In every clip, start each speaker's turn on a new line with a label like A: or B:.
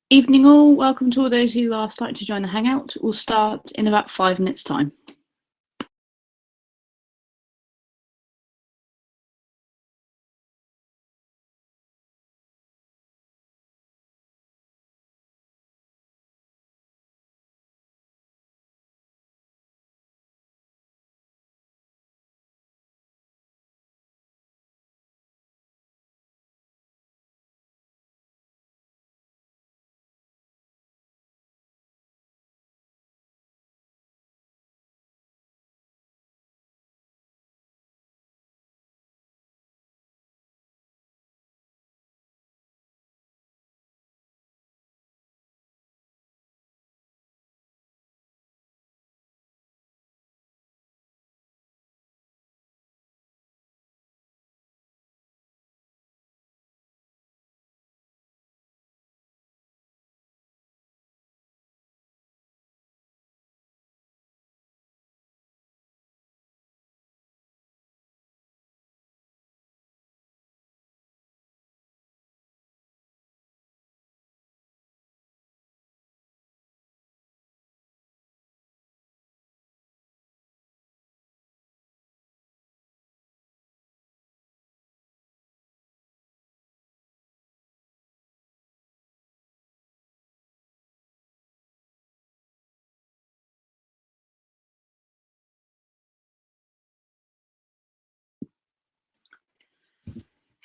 A: Evening all, welcome to all those who are starting to join the Hangout. We'll start in about 5 minutes time.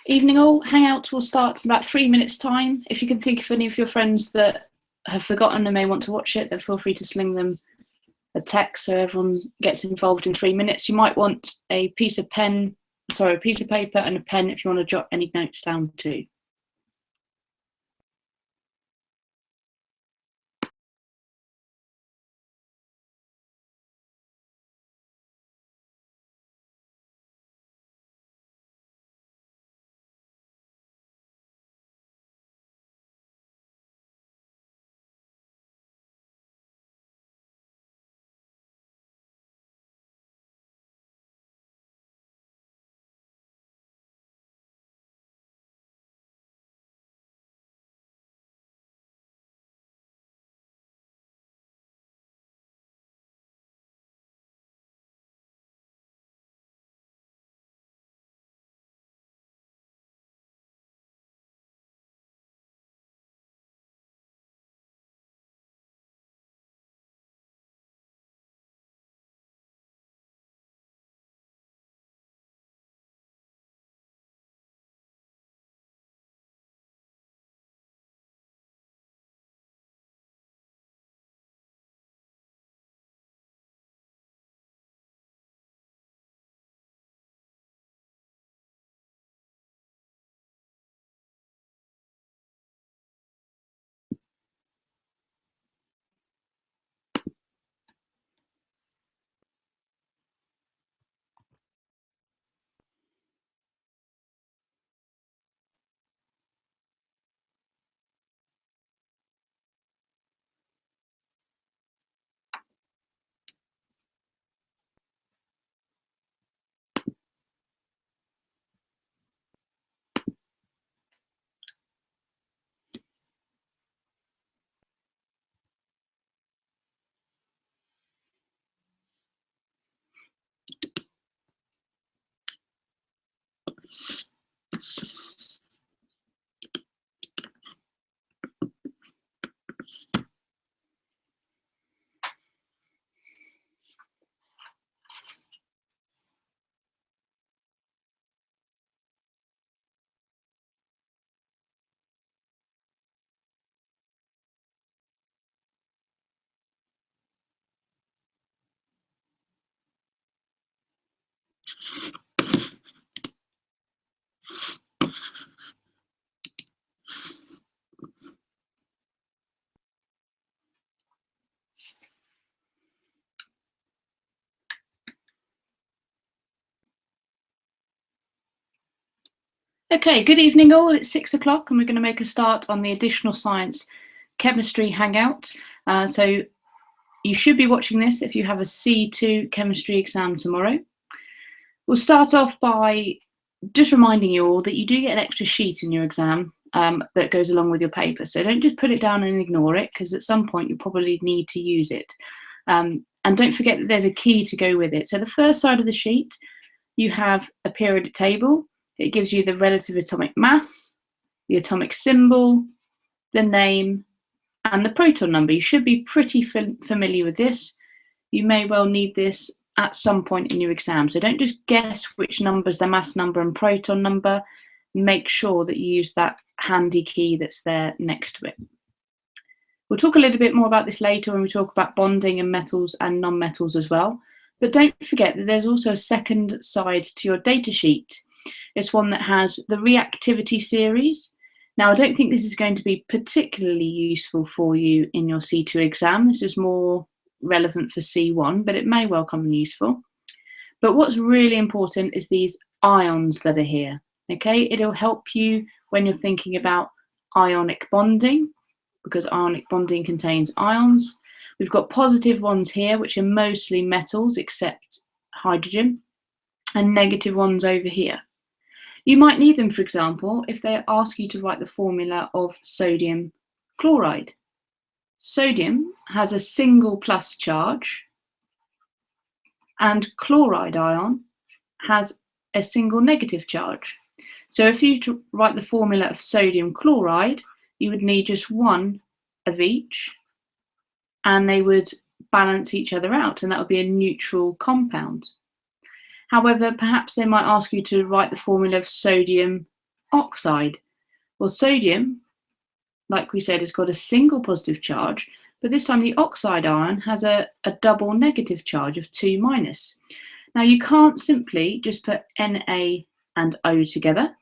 A: Evening all, Hangout will start in about 3 minutes time. If you can think of any of your friends that have forgotten and may want to watch it, then feel free to sling them a text so everyone gets involved in 3 minutes. You might want a piece of paper and a pen if you want to jot any notes down too. Okay, good evening all. It's 6 o'clock and we're going to make a start on the Additional Science Chemistry Hangout. So you should be watching this if you have a C2 chemistry exam tomorrow. We'll start off by just reminding you all that you do get an extra sheet in your exam. that goes along with your paper. So don't just put it down and ignore it, because at some point you'll probably need to use it. And don't forget that there's a key to go with it. So the first side of the sheet, you have a periodic table. It gives you the relative atomic mass, the atomic symbol, the name, and the proton number. You should be pretty familiar with this. You may well need this at some point in your exam. So don't just guess which number's the mass number and proton number. Make sure that you use that handy key that's there next to it. We'll talk a little bit more about this later when we talk about bonding and metals and non-metals as well. But don't forget that there's also a second side to your data sheet. It's one that has the reactivity series. Now, I don't think this is going to be particularly useful for you in your C2 exam. This is more relevant for C1, but it may well come in useful. But what's really important is these ions that are here. Okay, it'll help you when you're thinking about ionic bonding, because ionic bonding contains ions. We've got positive ones here, which are mostly metals except hydrogen, and negative ones over here. You might need them, for example, if they ask you to write the formula of sodium chloride. Sodium has a single plus charge, and chloride ion has a single negative charge. So if you write the formula of sodium chloride, you would need just one of each, and they would balance each other out, and that would be a neutral compound. However, perhaps they might ask you to write the formula of sodium oxide. Well, sodium, like we said, has got a single positive charge, but this time the oxide ion has a double negative charge of 2 minus. Now, you can't simply just put Na and O together.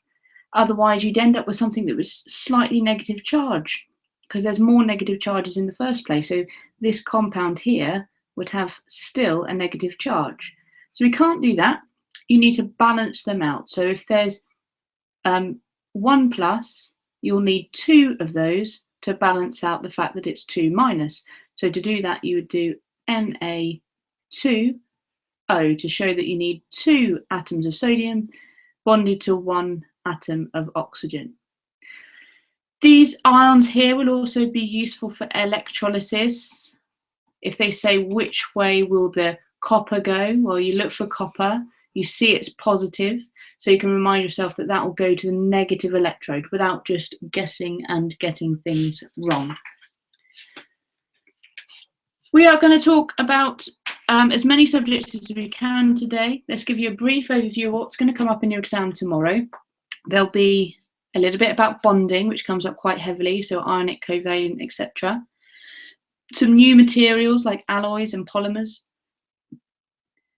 A: Otherwise, you'd end up with something that was slightly negative charge, because there's more negative charges in the first place. So this compound here would have still a negative charge. So we can't do that. You need to balance them out. So if there's 1 plus, you'll need 2 of those to balance out the fact that it's 2 minus. So to do that, you would do Na2O to show that you need 2 atoms of sodium bonded to 1 atom of oxygen. These ions here will also be useful for electrolysis. If they say which way will the copper go, well, you look for copper, you see it's positive, so you can remind yourself that that will go to the negative electrode without just guessing and getting things wrong. We are going to talk about as many subjects as we can today. Let's give you a brief overview of what's going to come up in your exam tomorrow. There'll be a little bit about bonding, which comes up quite heavily, so ionic, covalent, etc. Some new materials like alloys and polymers.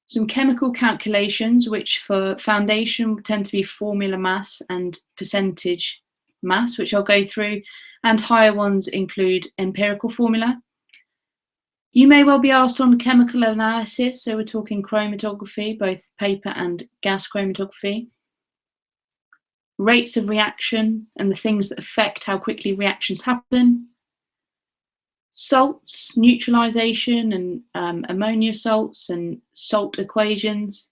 A: Some chemical calculations, which for foundation tend to be formula mass and percentage mass, which I'll go through, and higher ones include empirical formula. You may well be asked on chemical analysis, so we're talking chromatography, both paper and gas chromatography. Rates of reaction and the things that affect how quickly reactions happen. Salts, neutralization and ammonia salts and salt equations.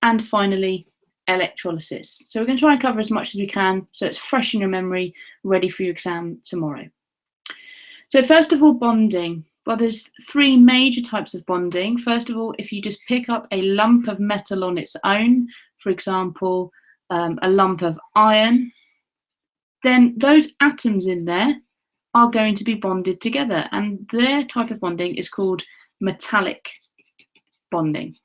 A: And finally, electrolysis. So we're going to try and cover as much as we can so it's fresh in your memory, ready for your exam tomorrow. So first of all, bonding. Well, there's 3 major types of bonding. First of all, if you just pick up a lump of metal on its own, for example, a lump of iron, then those atoms in there are going to be bonded together, and their type of bonding is called metallic bonding.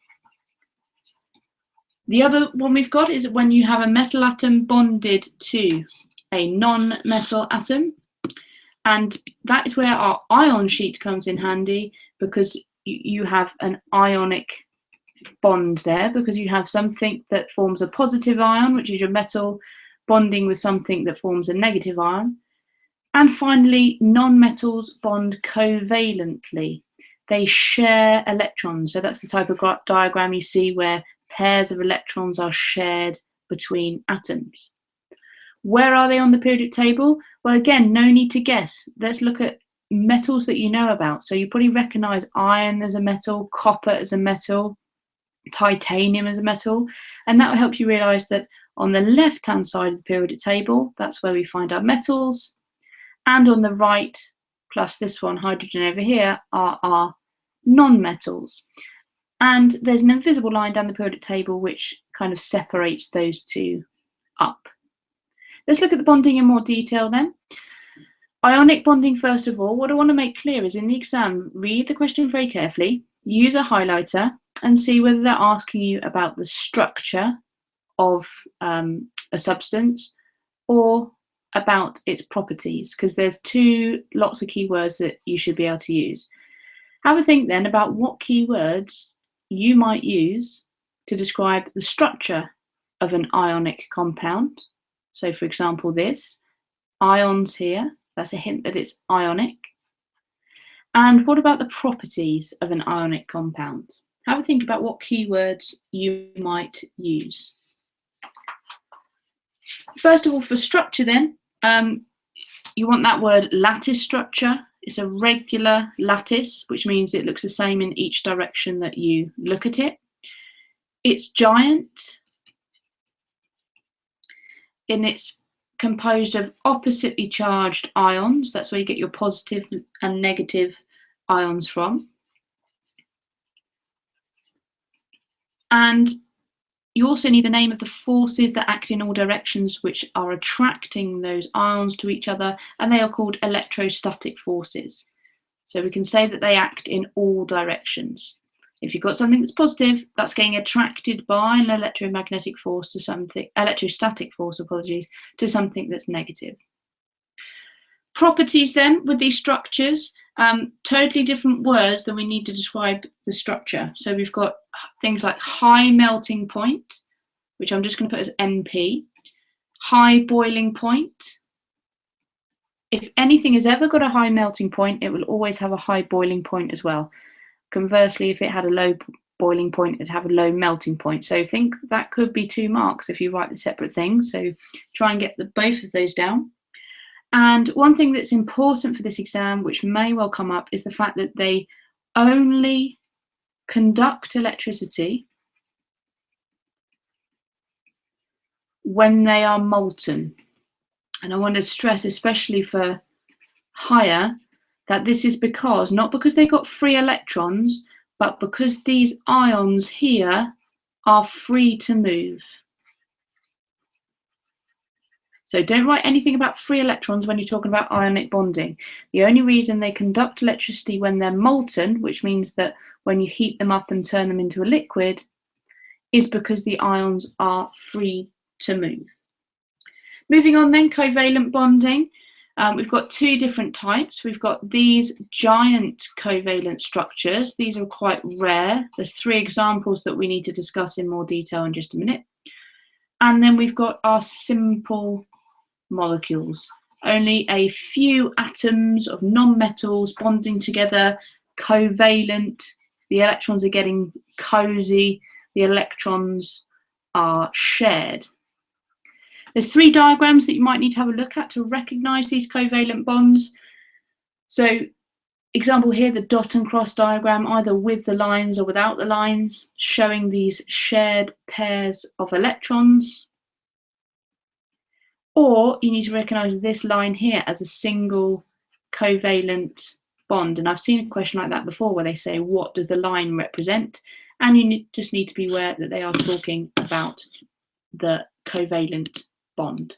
A: The other one we've got is when you have a metal atom bonded to a non-metal atom, and that is where our ion sheet comes in handy, because you have an ionic bond there, because you have something that forms a positive ion, which is your metal, bonding with something that forms a negative ion. And finally, non-metals bond covalently. They share electrons. So that's the type of diagram you see where pairs of electrons are shared between atoms. Where are they on the periodic table? Well, again, no need to guess. Let's look at metals that you know about. So you probably recognize iron as a metal, copper as a metal, titanium as a metal, and that will help you realise that on the left-hand side of the periodic table, that's where we find our metals, and on the right, plus this one, hydrogen over here, are our non-metals. And there's an invisible line down the periodic table which kind of separates those two up. Let's look at the bonding in more detail then. Ionic bonding, first of all, what I want to make clear is in the exam, read the question very carefully, use a highlighter, and see whether they're asking you about the structure of a substance or about its properties, because there's lots of keywords that you should be able to use. Have a think then about what keywords you might use to describe the structure of an ionic compound. So for example, this, ions here, that's a hint that it's ionic. And what about the properties of an ionic compound? Have a think about what keywords you might use. First of all, for structure then, you want that word lattice structure. It's a regular lattice, which means it looks the same in each direction that you look at it. It's giant, and it's composed of oppositely charged ions. That's where you get your positive and negative ions from. And you also need the name of the forces that act in all directions, which are attracting those ions to each other, and they are called electrostatic forces. So we can say that they act in all directions. If you've got something that's positive, that's getting attracted by an electromagnetic force to something, electrostatic force, apologies, to something that's negative. Properties then with these structures, totally different words than we need to describe the structure. So we've got things like high melting point, which I'm just going to put as MP, high boiling point. If anything has ever got a high melting point, it will always have a high boiling point as well. Conversely, if it had a low boiling point, it'd have a low melting point. So think that could be 2 marks if you write the separate things. So try and get both of those down. And one thing that's important for this exam, which may well come up, is the fact that they only conduct electricity when they are molten. And I want to stress, especially for higher, that this is because, not because they got free electrons, but because these ions here are free to move. So don't write anything about free electrons when you're talking about ionic bonding. The only reason they conduct electricity when they're molten, which means that when you heat them up and turn them into a liquid, is because the ions are free to move. Moving on then, covalent bonding. We've got 2 different types. We've got these giant covalent structures. These are quite rare. There's 3 examples that we need to discuss in more detail in just a minute. And then we've got our simple molecules. Only a few atoms of non-metals bonding together, covalent. The electrons are getting cozy. The electrons are shared. There's 3 diagrams that you might need to have a look at to recognize these covalent bonds. So example here, the dot and cross diagram, either with the lines or without the lines, showing these shared pairs of electrons. Or you need to recognize this line here as a single covalent bond. And I've seen a question like that before where they say, what does the line represent? And you just need to be aware that they are talking about the covalent bond.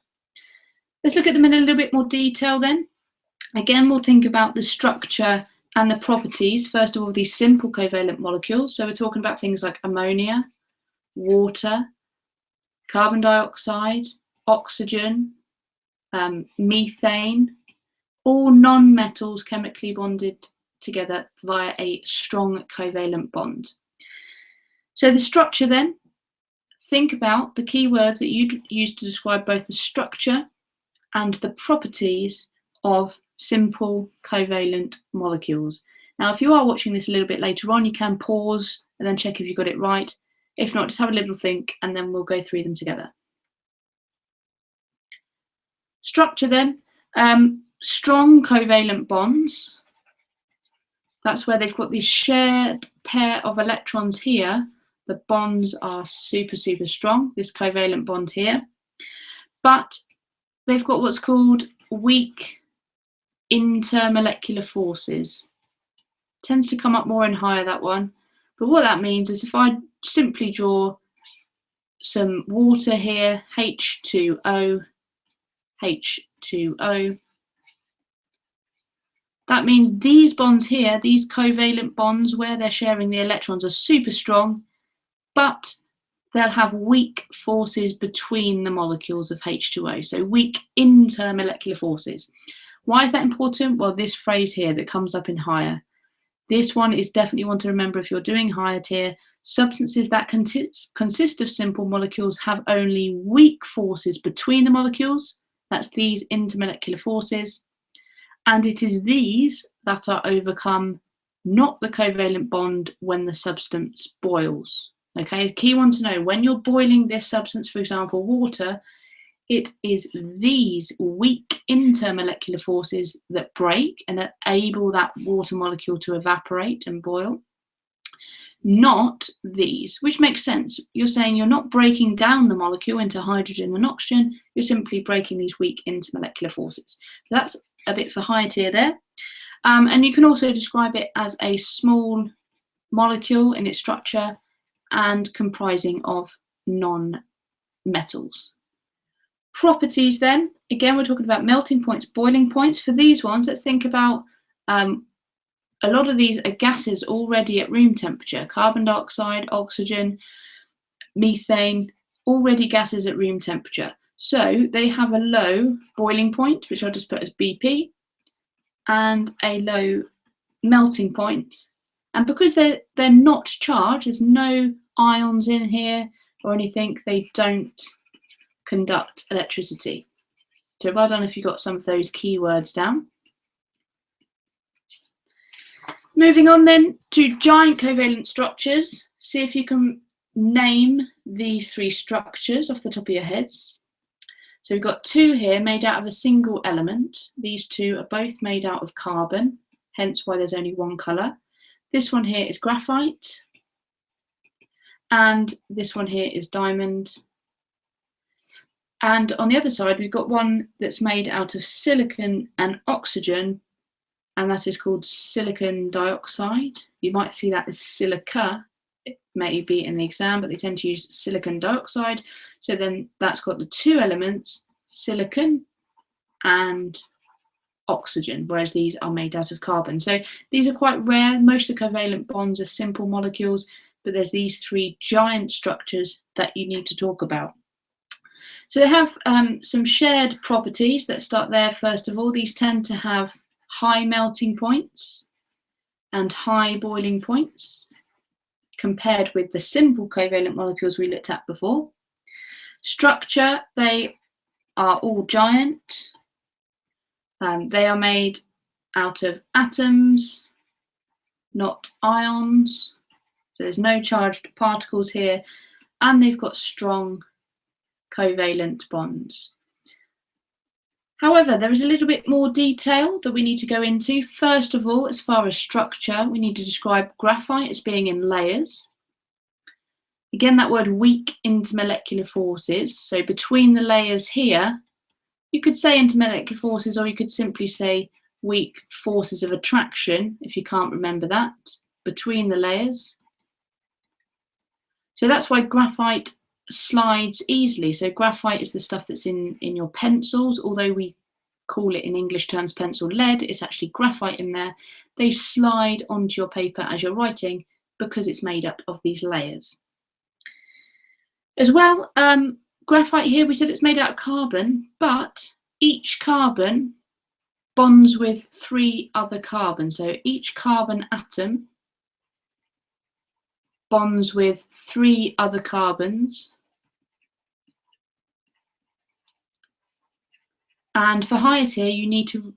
A: Let's look at them in a little bit more detail then. Again, we'll think about the structure and the properties. First of all, these simple covalent molecules. So we're talking about things like ammonia, water, carbon dioxide, oxygen, methane, all non-metals chemically bonded together via a strong covalent bond. So the structure then, think about the key words that you'd use to describe both the structure and the properties of simple covalent molecules. Now, if you are watching this a little bit later on, you can pause and then check if you got it right. If not, just have a little think and then we'll go through them together. Structure then, strong covalent bonds. That's where they've got this shared pair of electrons here the bonds are super, super strong, this covalent bond here, but they've got what's called weak intermolecular forces. Tends to come up more in higher, that one. But what that means is if I simply draw some water here, H2O, H2O, that means these bonds here, these covalent bonds where they're sharing the electrons, are super strong, but they'll have weak forces between the molecules of H2O, so weak intermolecular forces. Why is that important? Well, this phrase here that comes up in higher. This one is definitely one to remember if you're doing higher tier. Substances that consist of simple molecules have only weak forces between the molecules. That's these intermolecular forces. And it is these that are overcome, not the covalent bond, when the substance boils. Okay, key one to know, when you're boiling this substance, for example, water, it is these weak intermolecular forces that break and enable that water molecule to evaporate and boil, not these, which makes sense. You're saying you're not breaking down the molecule into hydrogen and oxygen, you're simply breaking these weak intermolecular forces. So that's a bit for higher tier there. And you can also describe it as a small molecule in its structure and comprising of non-metals. Properties then, again, we're talking about melting points, boiling points. For these ones, let's think about a lot of these are gases already at room temperature. Carbon dioxide, oxygen, methane, already gases at room temperature. So they have a low boiling point, which I'll just put as BP, and a low melting point. And because they're not charged, there's no ions in here or anything, they don't conduct electricity. So well done if you got some of those keywords down. Moving on then to giant covalent structures. See if you can name these three structures off the top of your heads. So we've got two here made out of a single element. These two are both made out of carbon, hence why there's only one colour. This one here is graphite, and this one here is diamond. And on the other side, we've got one that's made out of silicon and oxygen, and that is called silicon dioxide. You might see that as silica, it may be in the exam, but they tend to use silicon dioxide. So then that's got the two elements, silicon and oxygen, whereas these are made out of carbon. So these are quite rare. Most of the covalent bonds are simple molecules, but there's these three giant structures that you need to talk about. So they have some shared properties. Let's start there first of all. These tend to have high melting points and high boiling points compared with the simple covalent molecules we looked at before. Structure, they are all giant. They are made out of atoms, not ions. So there's no charged particles here, and they've got strong covalent bonds. However, there is a little bit more detail that we need to go into. First of all, as far as structure, we need to describe graphite as being in layers. Again, that word weak intermolecular forces. So between the layers here, you could say intermolecular forces, or you could simply say weak forces of attraction, if you can't remember that, between the layers. So that's why graphite slides easily. So graphite is the stuff that's in your pencils, although we call it in English terms pencil lead, it's actually graphite in there. They slide onto your paper as you're writing because it's made up of these layers. As well, graphite here, we said it's made out of carbon, but each carbon bonds with three other carbons. So each carbon atom bonds with three other carbons. And for higher tier, you need to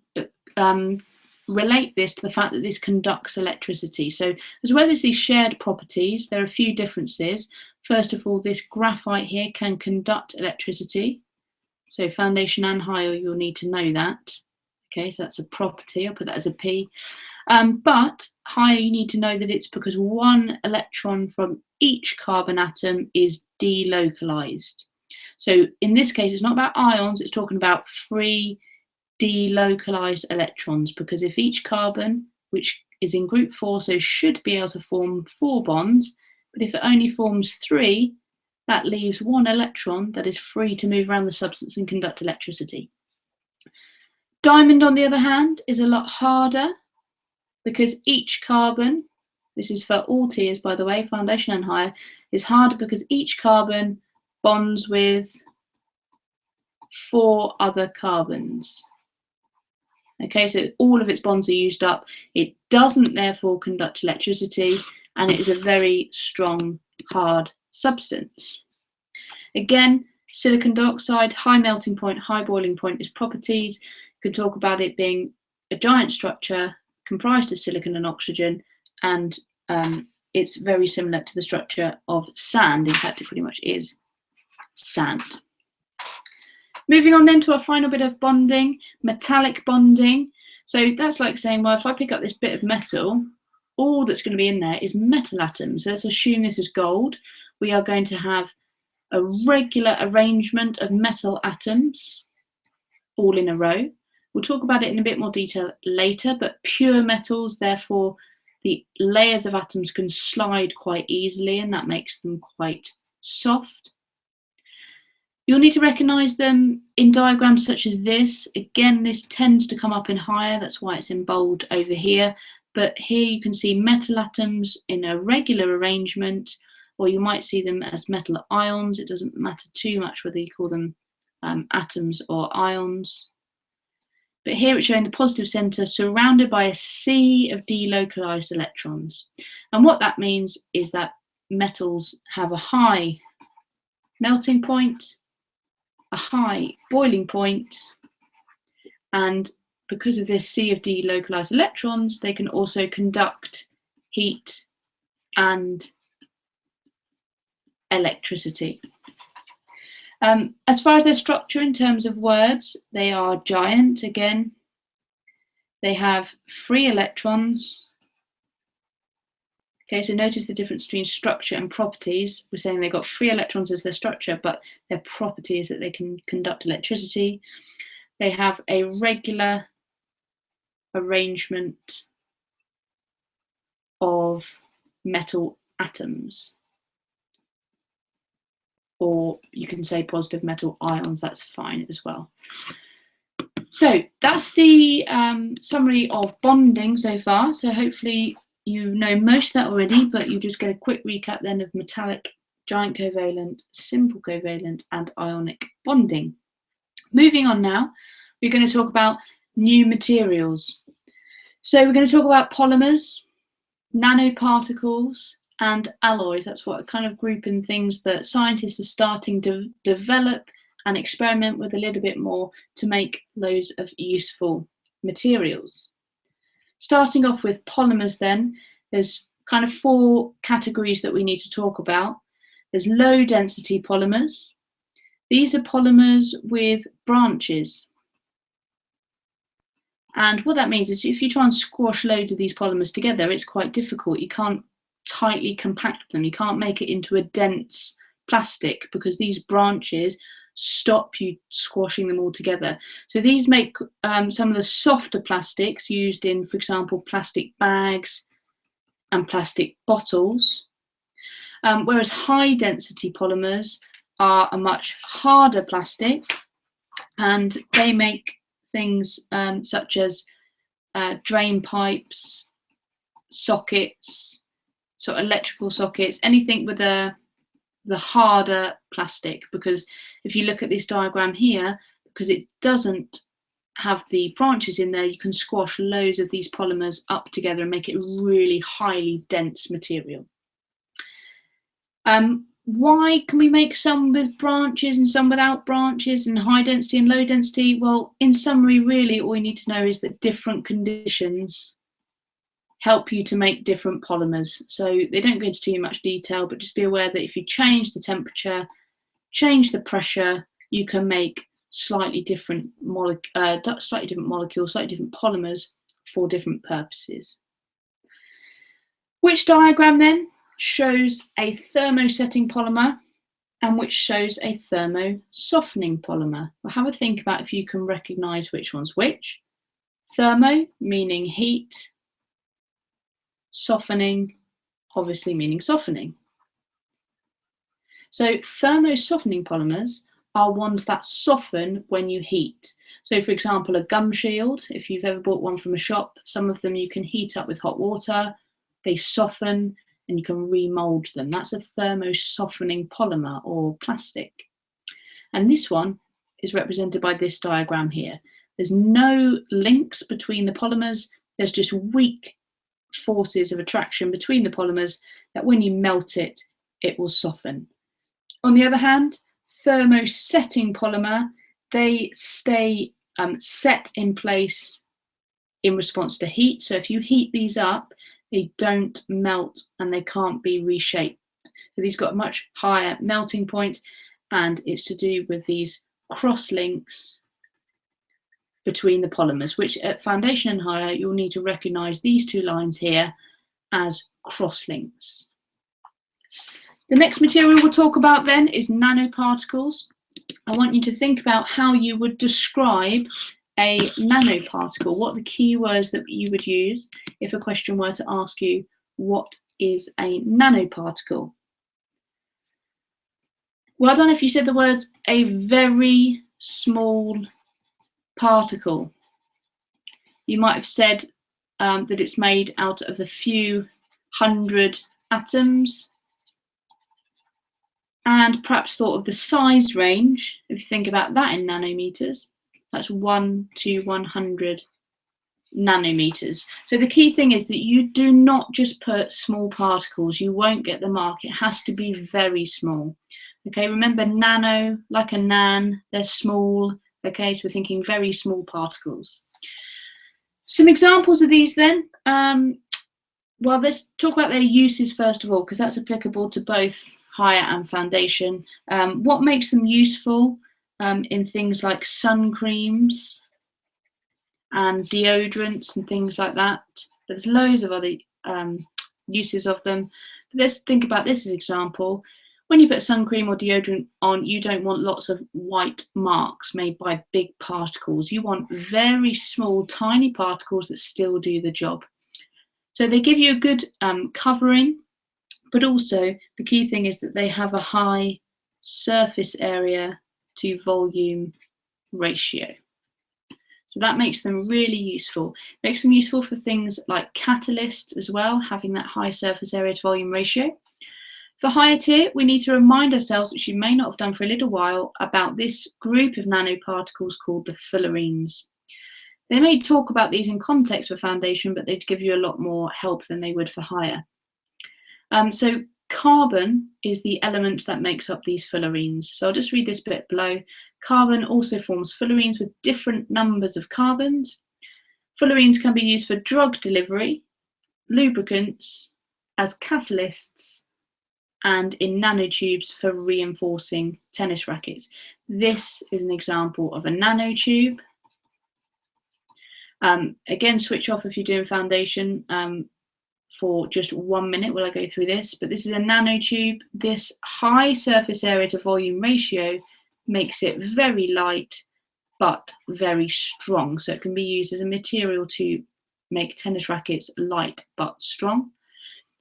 A: relate this to the fact that this conducts electricity. So as well as these shared properties, there are a few differences. First of all, this graphite here can conduct electricity. So foundation and higher, you'll need to know that. Okay, so that's a property. I'll put that as a P. But higher, you need to know that it's because one electron from each carbon atom is delocalized. So in this case, it's not about ions, it's talking about free delocalized electrons, because if each carbon, which is in group 4, so should be able to form 4 bonds, but if it only forms 3, that leaves 1 electron that is free to move around the substance and conduct electricity. Diamond, on the other hand, is a lot harder, because each carbon, this is for all tiers by the way, foundation and higher, is harder because each carbon bonds with 4 other carbons. Okay, so all of its bonds are used up. It doesn't therefore conduct electricity, and it is a very strong, hard substance. Again, silicon dioxide, high melting point, high boiling point is properties. You could talk about it being a giant structure comprised of silicon and oxygen, and it's very similar to the structure of sand. In fact, it pretty much is sand. Moving on then to our final bit of bonding, metallic bonding. So that's like saying, well, if I pick up this bit of metal, all that's going to be in there is metal atoms. So let's assume this is gold. We are going to have a regular arrangement of metal atoms all in a row. We'll talk about it in a bit more detail later, but pure metals, therefore, the layers of atoms can slide quite easily, and that makes them quite soft. You'll need to recognise them in diagrams such as this. Again, this tends to come up in higher, that's why it's in bold over here. But here you can see metal atoms in a regular arrangement, or you might see them as metal ions. It doesn't matter too much whether you call them atoms or ions. But here it's showing the positive centre surrounded by a sea of delocalised electrons. And what that means is that metals have a high melting point, a high boiling point, and because of this sea of delocalized electrons, they can also conduct heat and electricity. As far as their structure in terms of words, they are giant again. They have free electrons. Okay, so notice the difference between structure and properties. We're saying they've got free electrons as their structure, but their property is that they can conduct electricity. They have a regular arrangement of metal atoms. Or you can say positive metal ions, that's fine as well. So that's the summary of bonding so far. So hopefully you know most of that already, but you just get a quick recap then of metallic, giant covalent, simple covalent, and ionic bonding. Moving on now, we're going to talk about new materials. So we're going to talk about polymers, nanoparticles, and alloys. That's what kind of group in things that scientists are starting to develop and experiment with a little bit more to make loads of useful materials. Starting off with polymers then, there's kind of 4 categories that we need to talk about. There's low density polymers. These are polymers with branches. And what that means is if you try and squash loads of these polymers together, it's quite difficult. You can't tightly compact them. You can't make it into a dense plastic because these branches stop you squashing them all together. So these make some of the softer plastics used in, for example, plastic bags and plastic bottles, whereas high density polymers are a much harder plastic, and they make things such as drain pipes, sockets, so electrical sockets, anything with the harder plastic, because if you look at this diagram here, because it doesn't have the branches in there, you can squash loads of these polymers up together and make it a really highly dense material. Why can we make some with branches and some without branches, and high density and low density? Well, in summary, really all you need to know is that different conditions help you to make different polymers. So they don't go into too much detail, but just be aware that if you change the temperature, change the pressure, you can make slightly different molecules, slightly different polymers for different purposes. Which diagram then shows a thermosetting polymer and which shows a thermo-softening polymer? Well, have a think about if you can recognise which one's which. Thermo meaning heat, softening obviously meaning softening. So thermo-softening polymers are ones that soften when you heat. So for example, a gum shield, if you've ever bought one from a shop, some of them you can heat up with hot water, they soften and you can remold them. That's a thermo-softening polymer or plastic. And this one is represented by this diagram here. There's no links between the polymers, there's just weak forces of attraction between the polymers that when you melt it, it will soften. On the other hand, thermosetting polymer, they stay set in place in response to heat. So if you heat these up, they don't melt and they can't be reshaped. So these got a much higher melting point, and it's to do with these cross links between the polymers, which at foundation and higher, you'll need to recognize these two lines here as cross links. The next material we'll talk about then is nanoparticles. I want you to think about how you would describe a nanoparticle. What are the key words that you would use if a question were to ask you, what is a nanoparticle? Well done if you said the words a very small particle. You might have said that it's made out of a few hundred atoms, and perhaps thought of the size range. If you think about that in nanometers, that's 1 to 100 nanometers. So the key thing is that you do not just put small particles, you won't get the mark. It has to be very small. Okay, remember nano, like a nan, they're small. Okay, so we're thinking very small particles. Some examples of these then. Well, let's talk about their uses first of all, because that's applicable to both higher and foundation. What makes them useful in things like sun creams and deodorants and things like that. There's loads of other uses of them. But let's think about this as an example. When you put sun cream or deodorant on, you don't want lots of white marks made by big particles. You want very small, tiny particles that still do the job. So they give you a good covering, but also the key thing is that they have a high surface area to volume ratio. So that makes them really useful. It makes them useful for things like catalysts as well, having that high surface area to volume ratio. For higher tier, we need to remind ourselves, which you may not have done for a little while, about this group of nanoparticles called the fullerenes. They may talk about these in context for foundation, but they'd give you a lot more help than they would for higher. So carbon is the element that makes up these fullerenes. So I'll just read this bit below. Carbon also forms fullerenes with different numbers of carbons. Fullerenes can be used for drug delivery, lubricants, as catalysts, and in nanotubes for reinforcing tennis rackets. This is an example of a nanotube. Again, switch off if you're doing foundation for just 1 minute while I go through this, but this is a nanotube. This high surface area to volume ratio makes it very light, but very strong. So it can be used as a material to make tennis rackets light, but strong.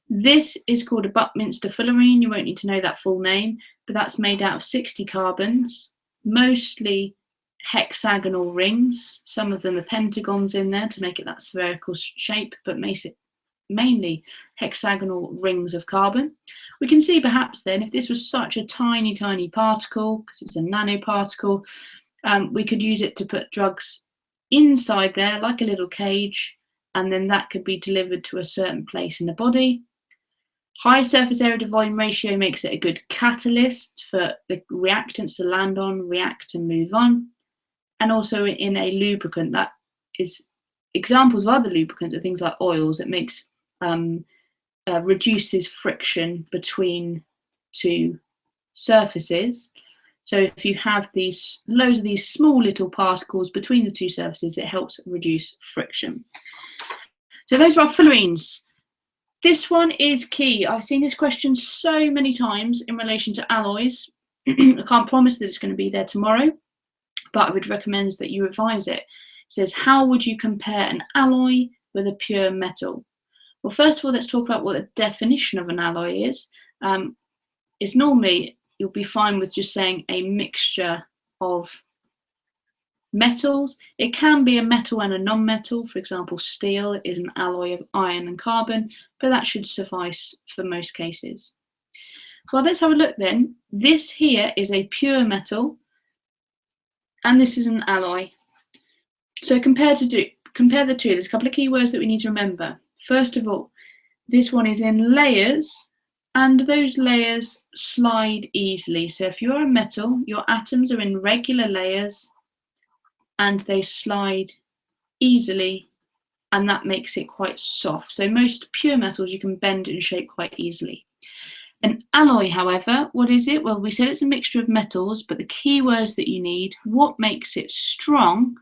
A: This is called a Buckminster fullerene. You won't need to know that full name, but that's made out of 60 carbons, mostly hexagonal rings. Some of them are pentagons in there to make it that spherical shape, but makes it mainly hexagonal rings of carbon. We can see perhaps then if this was such a tiny, tiny particle, because it's a nanoparticle, we could use it to put drugs inside there like a little cage, and then that could be delivered to a certain place in the body. High surface area to volume ratio makes it a good catalyst for the reactants to land on, react and move on. And also in a lubricant, that is examples of other lubricants are things like oils. It makes reduces friction between two surfaces. So if you have these loads of these small little particles between the two surfaces, it helps reduce friction. So those are our fullerenes. This one is key. I've seen this question so many times in relation to alloys. I can't promise that it's going to be there tomorrow, but I would recommend that you revise it. It says, how would you compare an alloy with a pure metal? Well, first of all, let's talk about what the definition of an alloy is. It's normally, you'll be fine with just saying a mixture of metals. It can be a metal and a non-metal. For example, steel is an alloy of iron and carbon, but that should suffice for most cases. Well, let's have a look then. This here is a pure metal, and this is an alloy. So compare the two. There's a couple of key words that we need to remember. First of all, this one is in layers, and those layers slide easily. So if you're a metal, your atoms are in regular layers and they slide easily, and that makes it quite soft. So most pure metals you can bend and shape quite easily. An alloy, however, what is it? Well, we said it's a mixture of metals, but the key words that you need, what makes it strong,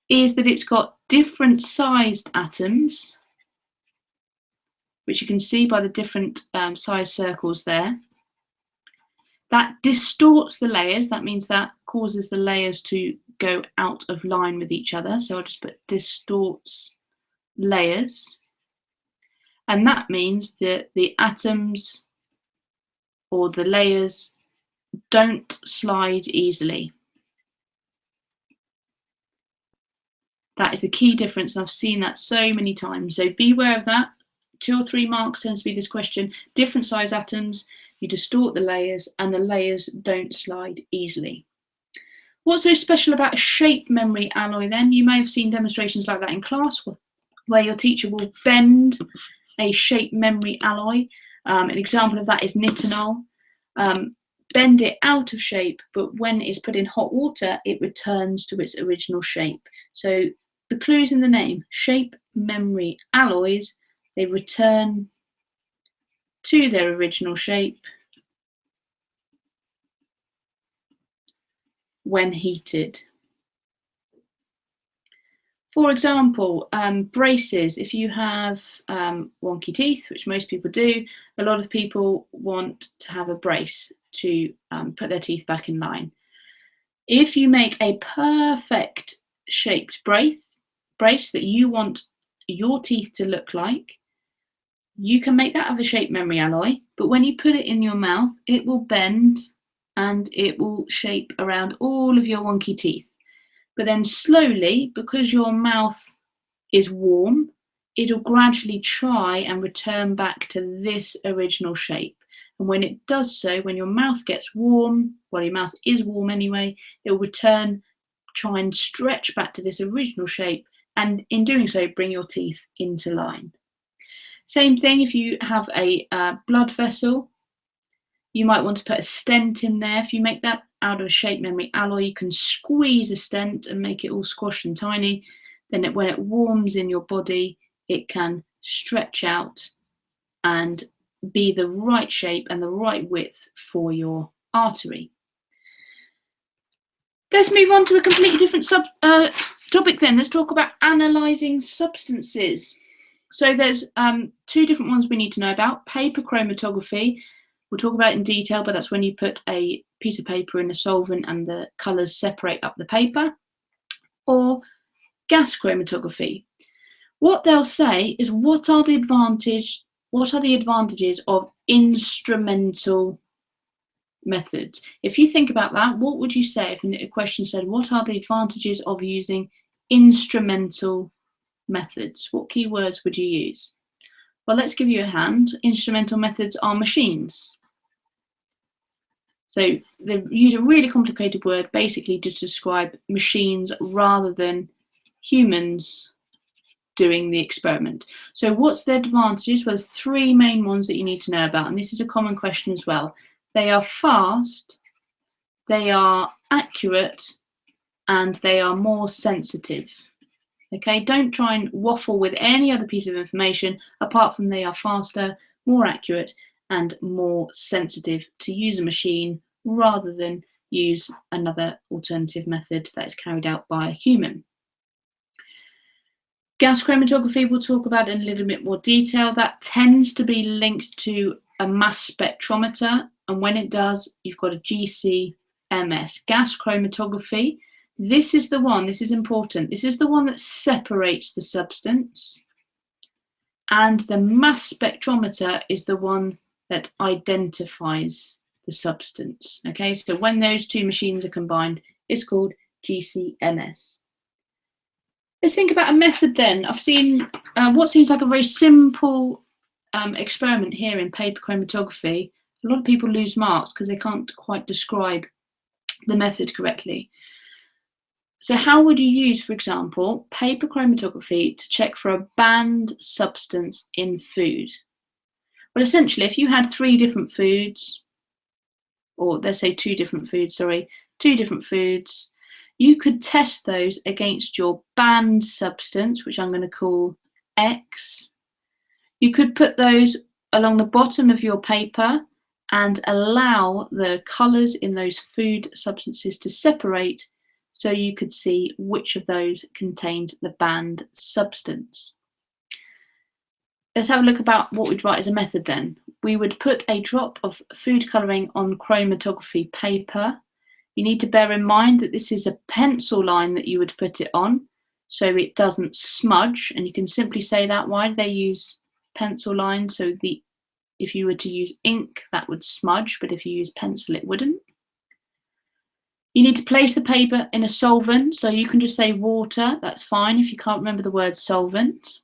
A: is that it's got different sized atoms, which you can see by the different size circles there. That distorts the layers. That means that causes the layers to go out of line with each other. So I'll just put distorts layers. And that means that the atoms or the layers don't slide easily. That is the key difference, and I've seen that so many times. So be aware of that. 2 or 3 marks tends to be this question. Different size atoms, you distort the layers, and the layers don't slide easily. What's so special about a shape memory alloy then? You may have seen demonstrations like that in class where your teacher will bend a shape memory alloy. An example of that is nitinol. Bend it out of shape, but when it's put in hot water, it returns to its original shape. So the clue's in the name, shape memory alloys, they return to their original shape when heated. For example, braces. If you have wonky teeth, which most people do, a lot of people want to have a brace to put their teeth back in line. If you make a perfect shaped brace that you want your teeth to look like, you can make that of a shape memory alloy, but when you put it in your mouth, it will bend and it will shape around all of your wonky teeth. But then slowly, because your mouth is warm, it'll gradually try and return back to this original shape. And when it does so, when your mouth gets warm, well, your mouth is warm anyway, it will return, try and stretch back to this original shape, and in doing so, bring your teeth into line. Same thing if you have a blood vessel, you might want to put a stent in there. If you make that out of a shape memory alloy, you can squeeze a stent and make it all squashed and tiny. Then when it warms in your body, it can stretch out and be the right shape and the right width for your artery. Let's move on to a completely different topic then. Let's talk about analysing substances. So there's 2 different ones we need to know about. Paper chromatography, we'll talk about it in detail, but that's when you put a piece of paper in a solvent and the colours separate up the paper. Or gas chromatography. What they'll say is what are the advantages of instrumental methods? If you think about that, what would you say if a question said, what are the advantages of using instrumental methods? What keywords would you use? Well, let's give you a hand. Instrumental methods are machines. So they use a really complicated word basically to describe machines rather than humans doing the experiment. So what's the advantages? Well, there's 3 main ones that you need to know about, and this is a common question as well. They are fast, they are accurate, and they are more sensitive. Okay, don't try and waffle with any other piece of information apart from they are faster, more accurate, and more sensitive to use a machine rather than use another alternative method that is carried out by a human. Gas chromatography we'll talk about in a little bit more detail. That tends to be linked to a mass spectrometer, and when it does, you've got a GCMS, gas chromatography. This is the one, this is important, this is the one that separates the substance, and the mass spectrometer is the one that identifies the substance. Okay, so when those two machines are combined, it's called GCMS. Let's think about a method then. I've seen what seems like a very simple experiment here in paper chromatography. A lot of people lose marks because they can't quite describe the method correctly. So how would you use, for example, paper chromatography to check for a banned substance in food? Well, essentially, if you had three different foods, or let's say two different foods, you could test those against your banned substance, which I'm going to call X. You could put those along the bottom of your paper and allow the colours in those food substances to separate so you could see which of those contained the banned substance. Let's have a look about what we'd write as a method then. We would put a drop of food colouring on chromatography paper. You need to bear in mind that this is a pencil line that you would put it on so it doesn't smudge, and you can simply say that. Why do they use pencil lines? So if you were to use ink, that would smudge, but if you use pencil, it wouldn't. You need to place the paper in a solvent, so you can just say water, that's fine if you can't remember the word solvent.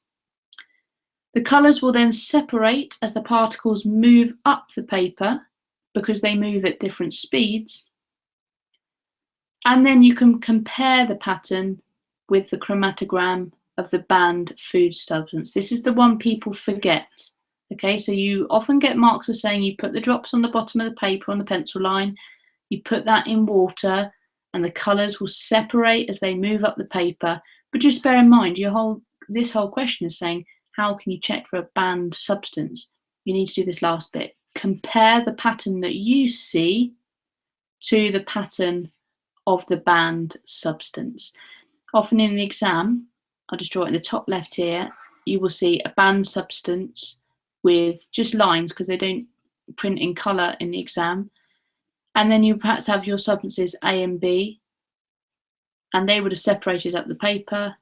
A: The colours will then separate as the particles move up the paper because they move at different speeds. And then you can compare the pattern with the chromatogram of the banned food substance. This is the one people forget. Okay, so you often get marks of saying you put the drops on the bottom of the paper on the pencil line, you put that in water, and the colours will separate as they move up the paper. But just bear in mind, this whole question is saying, how can you check for a banned substance? You need to do this last bit. Compare the pattern that you see to the pattern of the banned substance. Often in the exam, I'll just draw it in the top left here, you will see a banned substance with just lines because they don't print in colour in the exam. And then you perhaps have your substances A and B, and they would have separated up the paper,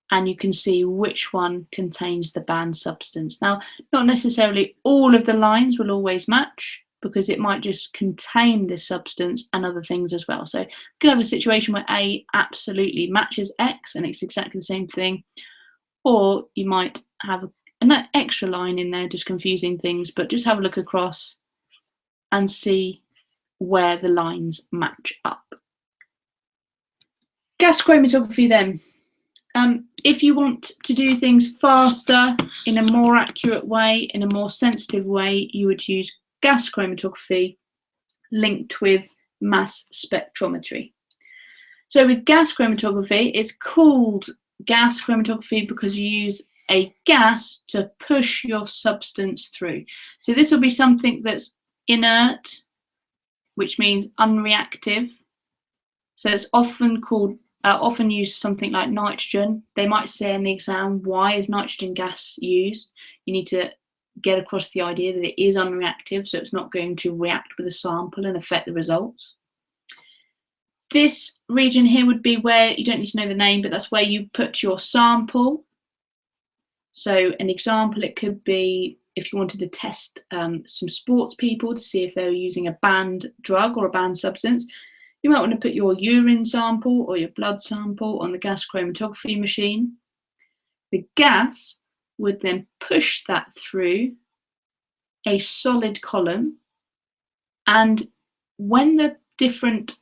A: and you can see which one contains the banned substance. Now, not necessarily all of the lines will always match, because it might just contain this substance and other things as well. So you could have a situation where A absolutely matches X and it's exactly the same thing, or you might have an extra line in there just confusing things, but just have a look across and see where the lines match up. Gas chromatography then. If you want to do things faster, in a more accurate way, in a more sensitive way, you would use gas chromatography linked with mass spectrometry. So with gas chromatography, it's called gas chromatography because you use a gas to push your substance through. So this will be something that's inert, which means unreactive. So it's often used something like nitrogen. They might say in the exam, why is nitrogen gas used? You need to get across the idea that it is unreactive, so it's not going to react with a sample and affect the results. This region here would be where, you don't need to know the name, but that's where you put your sample. So an example, it could be if you wanted to test some sports people to see if they were using a banned drug or a banned substance, you might want to put your urine sample or your blood sample on the gas chromatography machine. The gas would then push that through a solid column, and when the different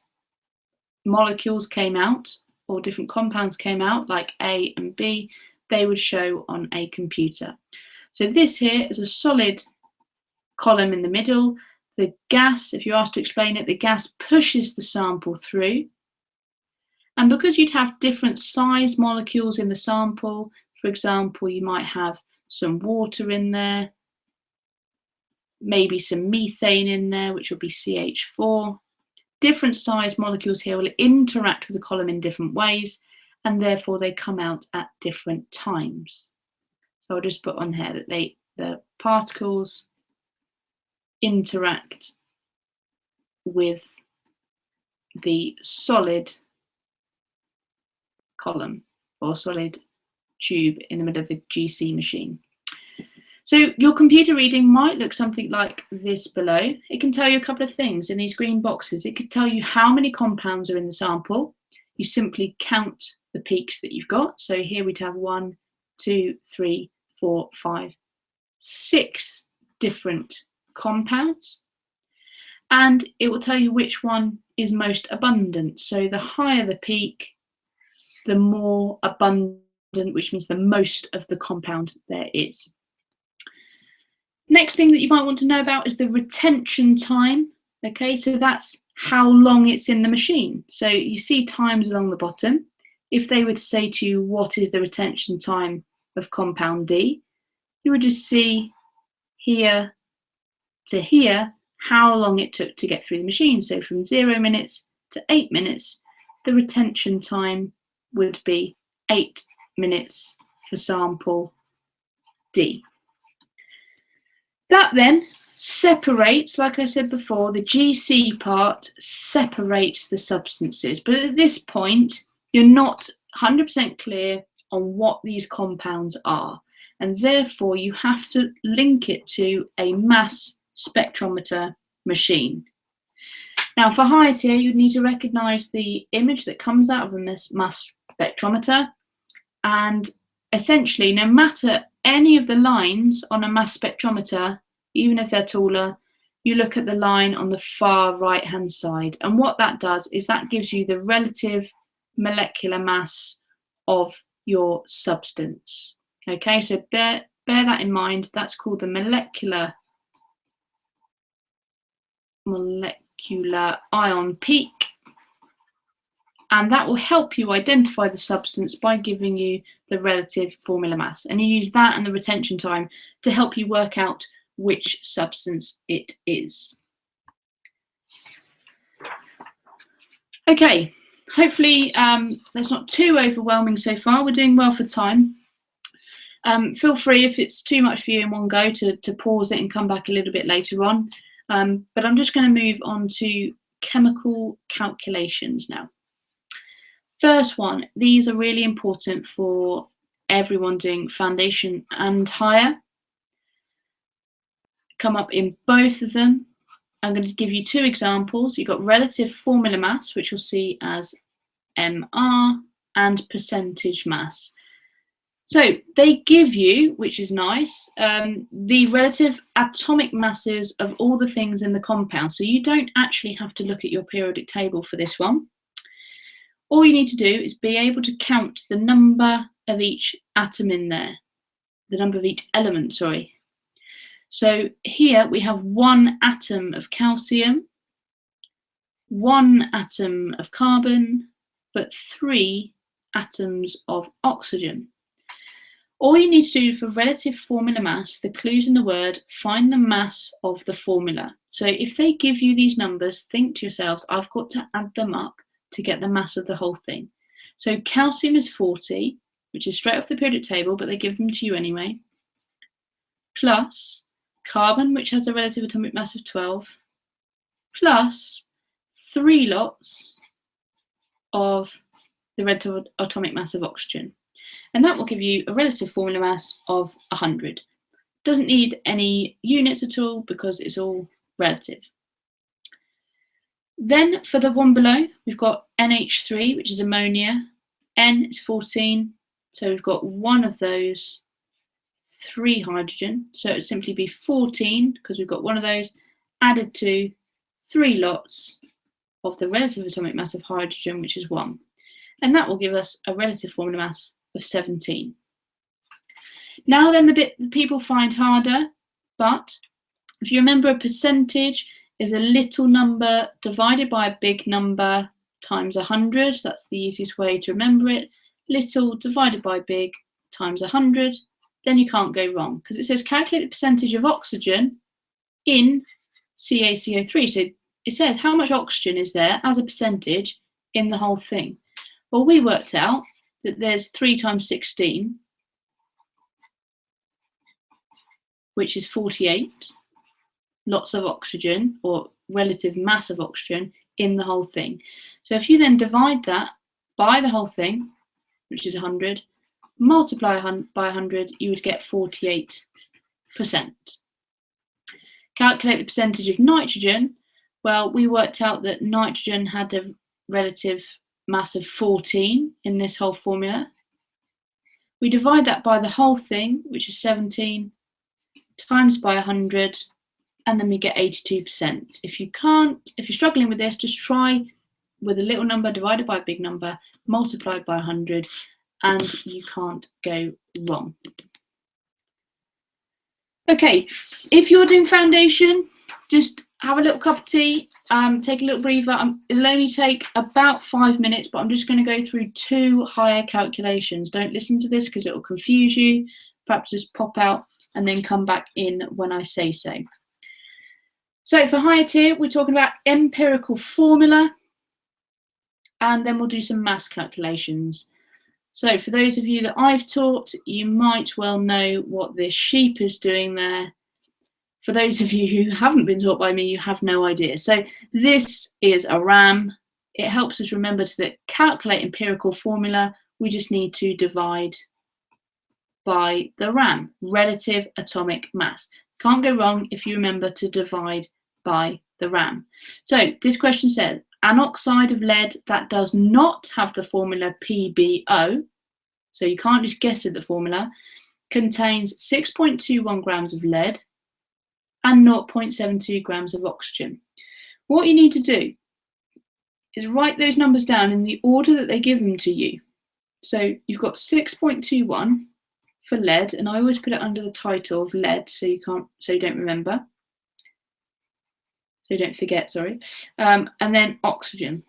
A: molecules came out or different compounds came out, like A and B, they would show on a computer. So this here is a solid column in the middle. The gas, if you're asked to explain it, the gas pushes the sample through. And because you'd have different size molecules in the sample, for example, you might have some water in there, maybe some methane in there, which will be CH4. Different size molecules here will interact with the column in different ways, and therefore they come out at different times. So I'll just put on here that the particles interact with the solid column or solid tube in the middle of the GC machine. So your computer reading might look something like this below. It can tell you a couple of things in these green boxes. It could tell you how many compounds are in the sample. You simply count the peaks that you've got. So here we'd have 1, 2, 3, 4, 5, 6 different compounds. And it will tell you which one is most abundant. So the higher the peak, the more abundant, which means the most of the compound there is. Next thing that you might want to know about is the retention time. Okay, so that's how long it's in the machine. So you see times along the bottom. If they were to say to you, what is the retention time of compound D, you would just see here to here how long it took to get through the machine. So from 0 minutes to 8 minutes, the retention time would be 8 minutes for sample D. That then separates, like I said before, the GC part separates the substances. But at this point, you're not 100% clear on what these compounds are. And therefore, you have to link it to a mass spectrometer machine. Now, for higher tier, you'd need to recognize the image that comes out of a mass spectrometer. And essentially, no matter any of the lines on a mass spectrometer, even if they're taller, you look at the line on the far right-hand side. And what that does is that gives you the relative molecular mass of your substance. Okay, so bear that in mind. That's called the molecular ion peak. And that will help you identify the substance by giving you the relative formula mass. And you use that and the retention time to help you work out which substance it is. Okay, hopefully that's not too overwhelming so far. We're doing well for time. Feel free, if it's too much for you in one go, to pause it and come back a little bit later on. But I'm just going to move on to chemical calculations now. First one, these are really important for everyone doing foundation and higher. Come up in both of them. I'm going to give you 2 examples. You've got relative formula mass, which you'll see as MR, and percentage mass. So they give you, which is nice, the relative atomic masses of all the things in the compound. So you don't actually have to look at your periodic table for this one. All you need to do is be able to count the number of each atom in there, the number of each element, sorry. So here we have 1 atom of calcium, 1 atom of carbon, but 3 atoms of oxygen. All you need to do for relative formula mass, the clues in the word, find the mass of the formula. So if they give you these numbers, think to yourselves, I've got to add them up to get the mass of the whole thing. So calcium is 40, which is straight off the periodic table, but they give them to you anyway, plus carbon, which has a relative atomic mass of 12, plus 3 lots of the relative atomic mass of oxygen. And that will give you a relative formula mass of 100. Doesn't need any units at all because it's all relative. Then for the one below, we've got NH3, which is ammonia. N is 14, so we've got 1 of those, 3 hydrogen. So it would simply be 14, because we've got 1 of those, added to 3 lots of the relative atomic mass of hydrogen, which is 1. And that will give us a relative formula mass of 17. Now then, the bit that people find harder, but if you remember, a percentage is a little number divided by a big number times 100. That's the easiest way to remember it. Little divided by big times 100. Then you can't go wrong, because it says calculate the percentage of oxygen in CaCO3. So it says how much oxygen is there as a percentage in the whole thing. Well, we worked out that there's 3 times 16, which is 48, lots of oxygen, or relative mass of oxygen, in the whole thing. So if you then divide that by the whole thing, which is 100, multiply by 100, you would get 48%. Calculate the percentage of nitrogen. Well, we worked out that nitrogen had a relative mass of 14 in this whole formula. We divide that by the whole thing, which is 17, times by 100, and then we get 82%. If you're struggling with this, just try with a little number divided by a big number, multiplied by 100, and you can't go wrong. Okay, if you're doing foundation, just have a little cup of tea, take a little breather. It'll only take about 5 minutes, but I'm just going to go through 2 higher calculations. Don't listen to this because it will confuse you. Perhaps just pop out and then come back in when I say so. So for higher tier, we're talking about empirical formula, and then we'll do some mass calculations. So for those of you that I've taught, you might well know what this sheep is doing there. For those of you who haven't been taught by me, you have no idea. So this is a RAM. It helps us remember to calculate empirical formula. We just need to divide by the RAM, relative atomic mass. Can't go wrong if you remember to divide by the RAM. So this question says, an oxide of lead that does not have the formula PbO, so you can't just guess at the formula, contains 6.21 grams of lead and 0.72 grams of oxygen. What you need to do is write those numbers down in the order that they give them to you. So you've got 6.21 for lead, and I always put it under the title of lead so you don't remember. So don't forget, sorry. And then oxygen.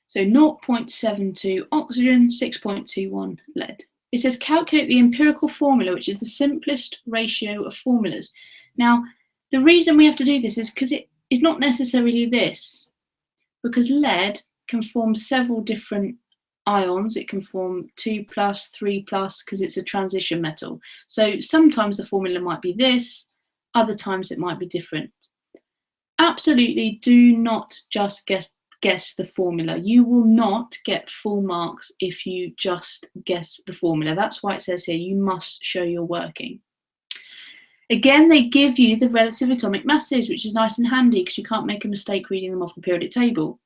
A: So 0.72 oxygen, 6.21 lead. It says calculate the empirical formula, which is the simplest ratio of formulas. Now, the reason we have to do this is because it is not necessarily this, because lead can form several different ions. It can form 2+, 3+, because it's a transition metal. So sometimes the formula might be this, other times it might be different. Absolutely do not just guess the formula. You will not get full marks if you just guess the formula. That's why it says here you must show your working. Again, they give you the relative atomic masses, which is nice and handy because you can't make a mistake reading them off the periodic table.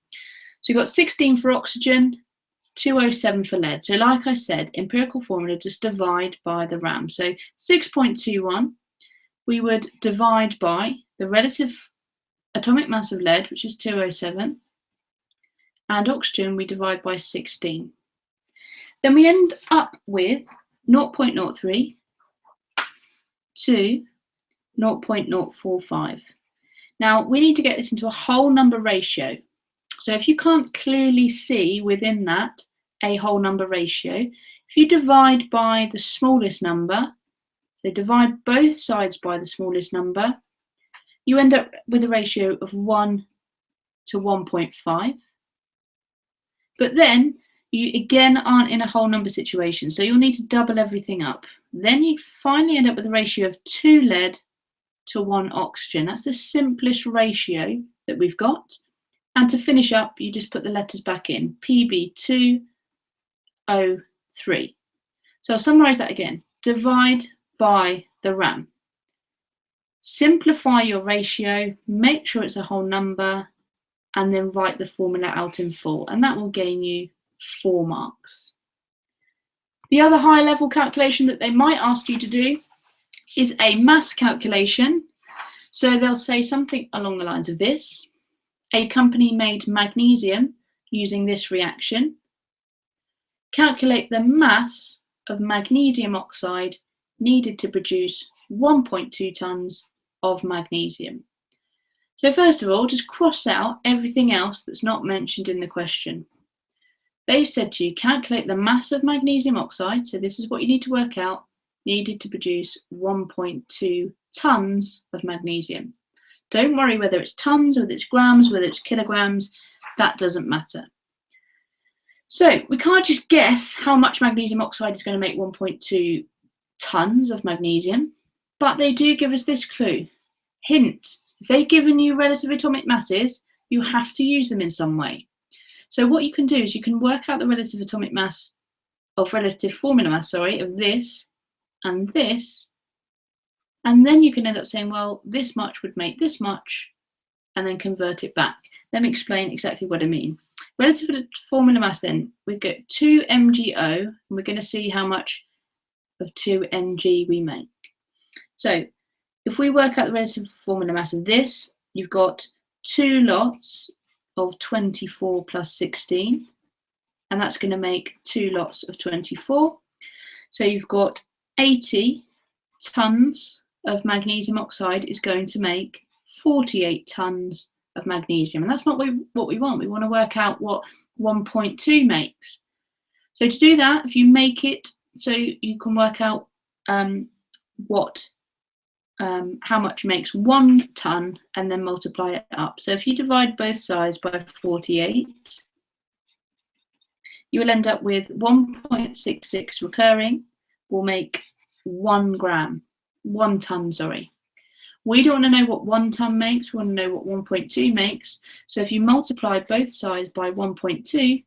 A: So you've got 16 for oxygen, 207 for lead. So like I said, empirical formula, just divide by the RAM. So 6.21, we would divide by the relative atomic mass of lead, which is 207, and oxygen we divide by 16. Then we end up with 0.03 to 0.045. Now we need to get this into a whole number ratio. So if you can't clearly see within that a whole number ratio, if you divide by the smallest number, so divide both sides by the smallest number, you end up with a ratio of 1 to 1.5. But then you again aren't in a whole number situation, so you'll need to double everything up. Then you finally end up with a ratio of 2 lead to 1 oxygen. That's the simplest ratio that we've got. And to finish up, you just put the letters back in, Pb2O3. So I'll summarise that again. Divide by the RAM. Simplify your ratio, make sure it's a whole number, and then write the formula out in full, and that will gain you 4 marks. The other high level calculation that they might ask you to do is a mass calculation. So they'll say something along the lines of this. A company made magnesium using this reaction. Calculate the mass of magnesium oxide needed to produce 1.2 tons of magnesium. So first of all, just cross out everything else that's not mentioned in the question. They've said to you, calculate the mass of magnesium oxide, so this is what you need to work out, needed to produce 1.2 tons of magnesium. Don't worry whether it's tons, whether it's grams, whether it's kilograms, that doesn't matter. So we can't just guess how much magnesium oxide is going to make 1.2 tons of magnesium, but they do give us this clue. Hint, if they've given you relative atomic masses, you have to use them in some way. So what you can do is you can work out the relative atomic mass of relative formula mass, sorry, of this, and then you can end up saying, well, this much would make this much, and then convert it back. Let me explain exactly what I mean. Relative formula mass then, we get 2 mgO, and we're going to see how much of 2 mg we make. So if we work out the relative formula mass of this, you've got 2 lots of 24 plus 16, and that's going to make 2 lots of 24. So you've got 80 tons of magnesium oxide is going to make 48 tons of magnesium, and that's not what we want. We want to work out what 1.2 makes. So to do that, if you make it so you can work out how much makes 1 ton and then multiply it up. So if you divide both sides by 48, you will end up with 1.66 recurring will make 1 ton, sorry. We don't want to know what 1 ton makes, we want to know what 1.2 makes. So if you multiply both sides by 1.2,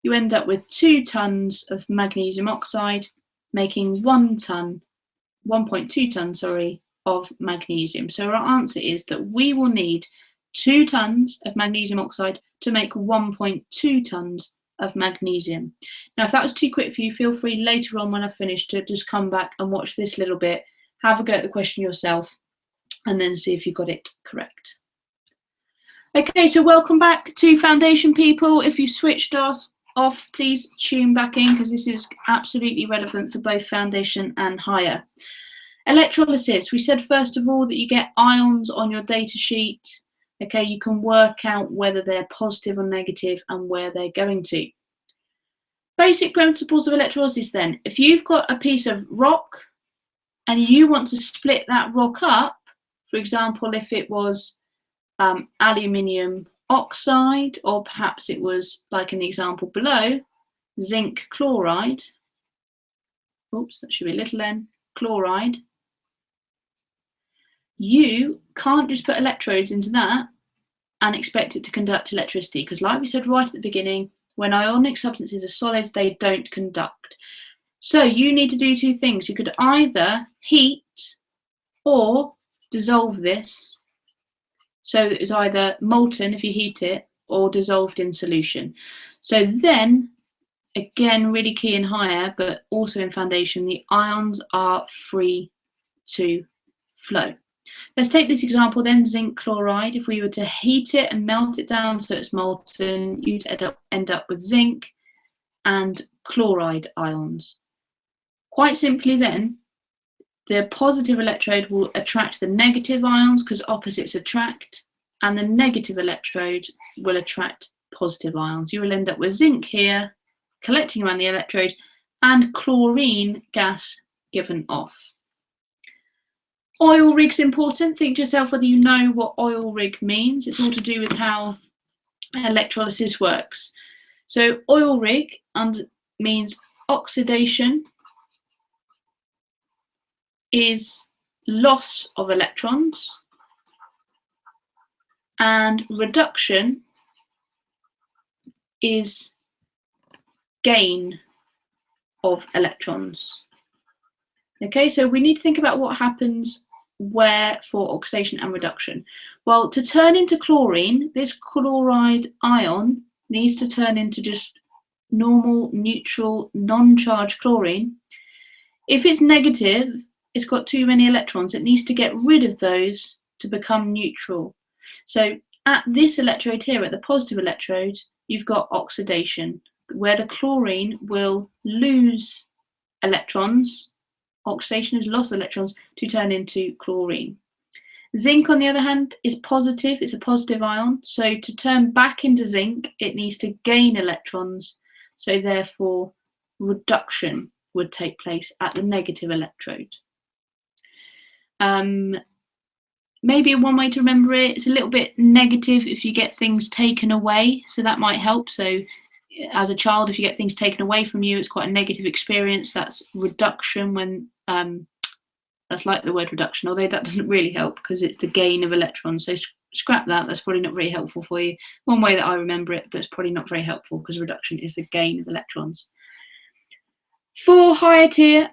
A: you end up with 2 tons of magnesium oxide, making 1.2 tons, sorry, of magnesium. So our answer is that we will need 2 tons of magnesium oxide to make 1.2 tons of magnesium. Now, if that was too quick for you, feel free later on when I've finished to just come back and watch this little bit, have a go at the question yourself, and then see if you got it correct. Okay, so welcome back to Foundation people. If you switched off, please tune back in because this is absolutely relevant for both Foundation and higher. Electrolysis, we said first of all that you get ions on your data sheet. Okay, you can work out whether they're positive or negative and where they're going to. Basic principles of electrolysis then. If you've got a piece of rock and you want to split that rock up, for example, if it was aluminium oxide, or perhaps it was, like in the example below, zinc chloride, oops, that should be a little n, chloride, you can't just put electrodes into that and expect it to conduct electricity, because like we said right at the beginning, when ionic substances are solids, they don't conduct. So you need to do 2 things. You could either heat or dissolve this, so that it's either molten if you heat it or dissolved in solution. So then, again, really key in higher, but also in Foundation, the ions are free to flow. Let's take this example then, zinc chloride. If we were to heat it and melt it down so it's molten, you'd end up with zinc and chloride ions. Quite simply then, the positive electrode will attract the negative ions because opposites attract, and the negative electrode will attract positive ions. You will end up with zinc here collecting around the electrode and chlorine gas given off. Oil rig's important. Think to yourself whether you know what oil rig means. It's all to do with how electrolysis works. So oil rig means oxidation is loss of electrons and reduction is gain of electrons. Okay, so we need to think about what happens where for oxidation and reduction. Well, to turn into chlorine, this chloride ion needs to turn into just normal, neutral, non-charged chlorine. If it's negative, it's got too many electrons. It needs to get rid of those to become neutral. So at this electrode here, at the positive electrode, you've got oxidation, where the chlorine will lose electrons. Oxidation is loss of electrons to turn into chlorine. Zinc, on the other hand, is positive. It's a positive ion. So to turn back into zinc, it needs to gain electrons. So therefore, reduction would take place at the negative electrode. Maybe one way to remember it, it's a little bit negative if you get things taken away, so that might help. So as a child, if you get things taken away from you, it's quite a negative experience. That's reduction, when that's like the word reduction, although that doesn't really help because it's the gain of electrons. So scrap that, that's probably not very helpful for you. One way that I remember it, but it's probably not very helpful because reduction is the gain of electrons. For higher tier,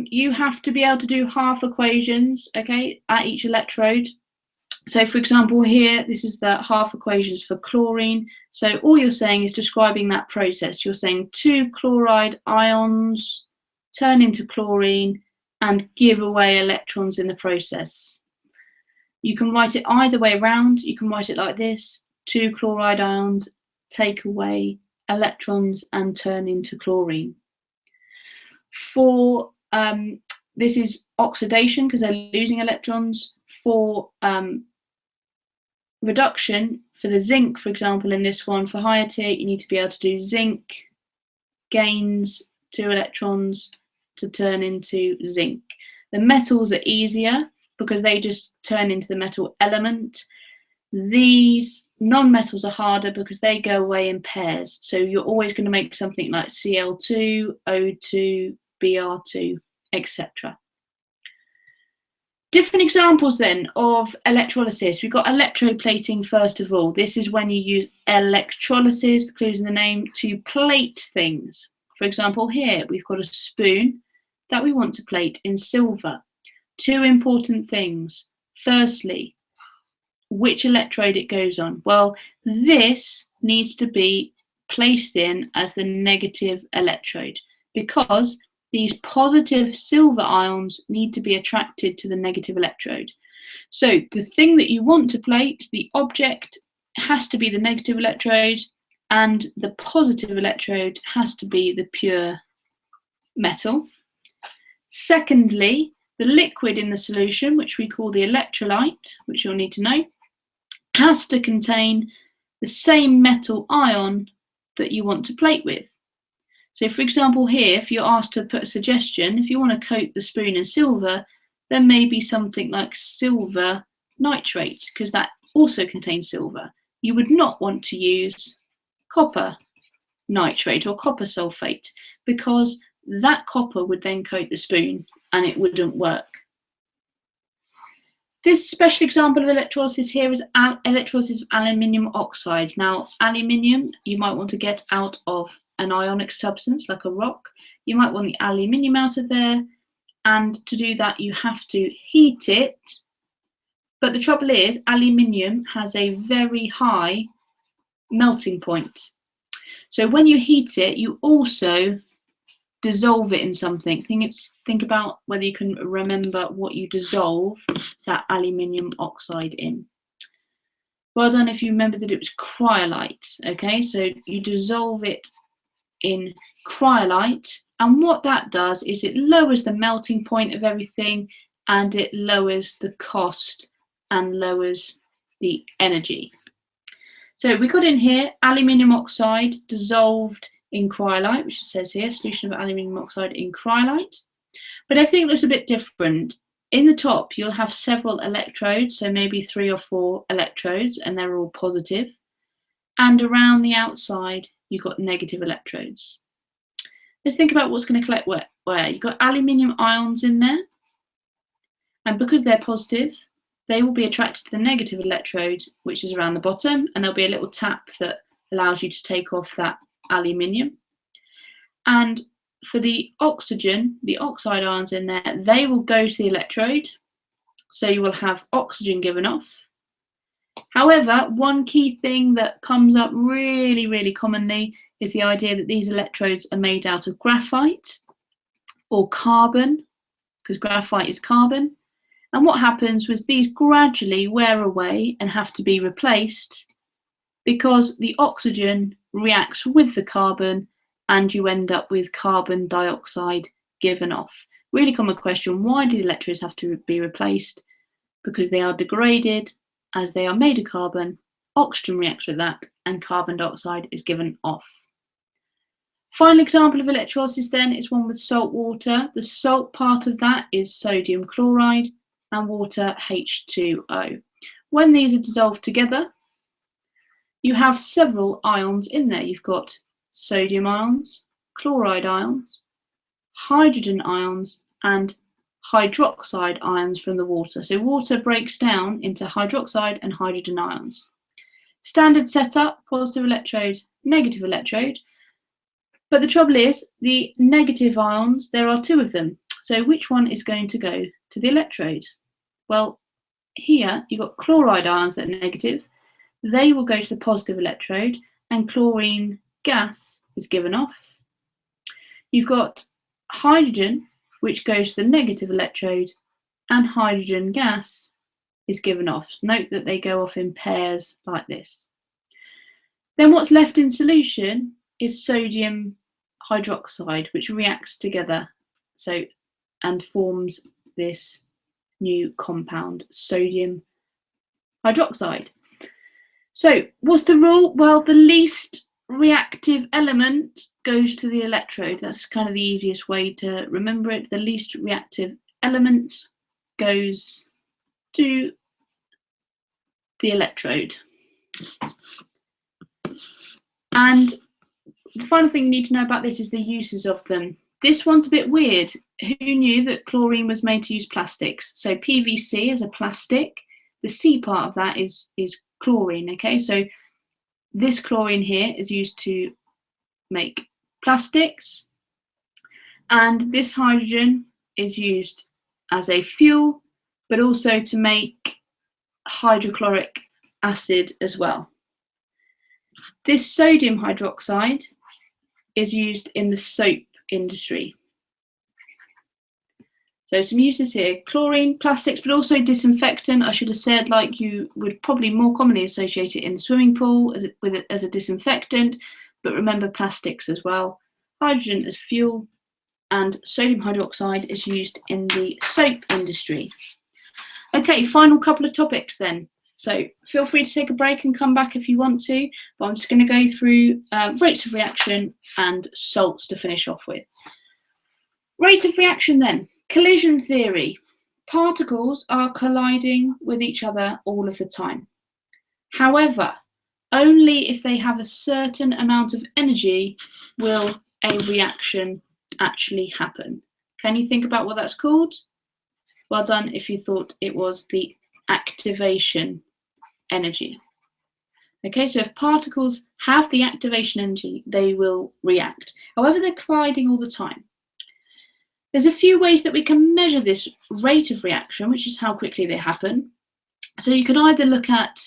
A: you have to be able to do half equations, okay, at each electrode. So for example here, this is the half equations for chlorine. So all you're saying is describing that process. You're saying 2 chloride ions turn into chlorine and give away electrons in the process. You can write it either way around. You can write it like this: 2 chloride ions take away electrons and turn into chlorine. For this is oxidation because they're losing electrons. For reduction, for the zinc, for example, in this one, for higher tier, you need to be able to do zinc gains 2 electrons to turn into zinc. The metals are easier because they just turn into the metal element. These non-metals are harder because they go away in pairs. So you're always going to make something like Cl2, O2, Br2, etc. Different examples then of electrolysis. We've got electroplating first of all. This is when you use electrolysis, the clues in the name, to plate things. For example, here we've got a spoon that we want to plate in silver. 2 important things. Firstly, which electrode it goes on. Well, this needs to be placed in as the negative electrode because these positive silver ions need to be attracted to the negative electrode. So the thing that you want to plate, the object, has to be the negative electrode, and the positive electrode has to be the pure metal. Secondly, the liquid in the solution, which we call the electrolyte, which you'll need to know, has to contain the same metal ion that you want to plate with. So for example here, if you're asked to put a suggestion, if you want to coat the spoon in silver, then maybe something like silver nitrate, because that also contains silver. You would not want to use copper nitrate or copper sulfate because that copper would then coat the spoon and it wouldn't work. This special example of electrolysis here is electrolysis of aluminium oxide. Now, aluminium you might want to get out of an ionic substance like a rock. You might want the aluminium out of there, and to do that you have to heat it. But the trouble is, aluminium has a very high melting point. So when you heat it, you also dissolve it in something. Think about whether you can remember what you dissolve that aluminium oxide in. Well done if you remember that it was cryolite. Okay, so you dissolve it in cryolite, and what that does is it lowers the melting point of everything, and it lowers the cost and lowers the energy. So we got in here aluminium oxide dissolved in cryolite, which it says here, solution of aluminium oxide in cryolite. But everything looks a bit different. In the top, you'll have several electrodes, so maybe 3 or 4 electrodes, and they're all positive. And around the outside, you've got negative electrodes. Let's think about what's going to collect where. You've got aluminium ions in there, and because they're positive, they will be attracted to the negative electrode, which is around the bottom, and there'll be a little tap that allows you to take off that aluminium. And for the oxygen, the oxide ions in there, they will go to the electrode, so you will have oxygen given off. However, one key thing that comes up really commonly is the idea that these electrodes are made out of graphite or carbon, because graphite is carbon. And what happens was these gradually wear away and have to be replaced because the oxygen reacts with the carbon and you end up with carbon dioxide given off. Really common question, why do the electrodes have to be replaced? Because they are degraded as they are made of carbon, oxygen reacts with that, and carbon dioxide is given off. Final example of electrolysis then is one with salt water. The salt part of that is sodium chloride, and water, H2O. When these are dissolved together, you have several ions in there. You've got sodium ions, chloride ions, hydrogen ions, and hydroxide ions from the water. So water breaks down into hydroxide and hydrogen ions. Standard setup, positive electrode, negative electrode. But the trouble is, the negative ions, there are two of them. So which one is going to go to the electrode? Well, here you've got chloride ions that are negative. They will go to the positive electrode, and chlorine gas is given off. You've got hydrogen, which goes to the negative electrode, and hydrogen gas is given off. Note that they go off in pairs like this. Then what's left in solution is sodium hydroxide, which reacts together and forms this new compound, sodium hydroxide. So what's the rule? Well, the least reactive element goes to the electrode. That's kind of the easiest way to remember it. The least reactive element goes to the electrode. And the final thing you need to know about this is the uses of them. This one's a bit weird. Who knew that chlorine was made to use plastics? So PVC is a plastic. The C part of that is chlorine, okay? So this chlorine here is used to make plastics, and this hydrogen is used as a fuel, but also to make hydrochloric acid as well. This sodium hydroxide is used in the soap industry. So some uses here: chlorine, plastics, but also disinfectant. I should have said, like, you would probably more commonly associate it in the swimming pool as a disinfectant, but remember plastics as well. Hydrogen as fuel, and sodium hydroxide is used in the soap industry. Okay, final couple of topics then. So feel free to take a break and come back if you want to, but I'm just going to go through rates of reaction and salts to finish off with. Rate of reaction then. Collision theory. Particles are colliding with each other all of the time. However, only if they have a certain amount of energy will a reaction actually happen. Can you think about what that's called? Well done if you thought it was the activation energy. Okay, so if particles have the activation energy, they will react. However, they're colliding all the time. There's a few ways that we can measure this rate of reaction, which is how quickly they happen. So you can either look at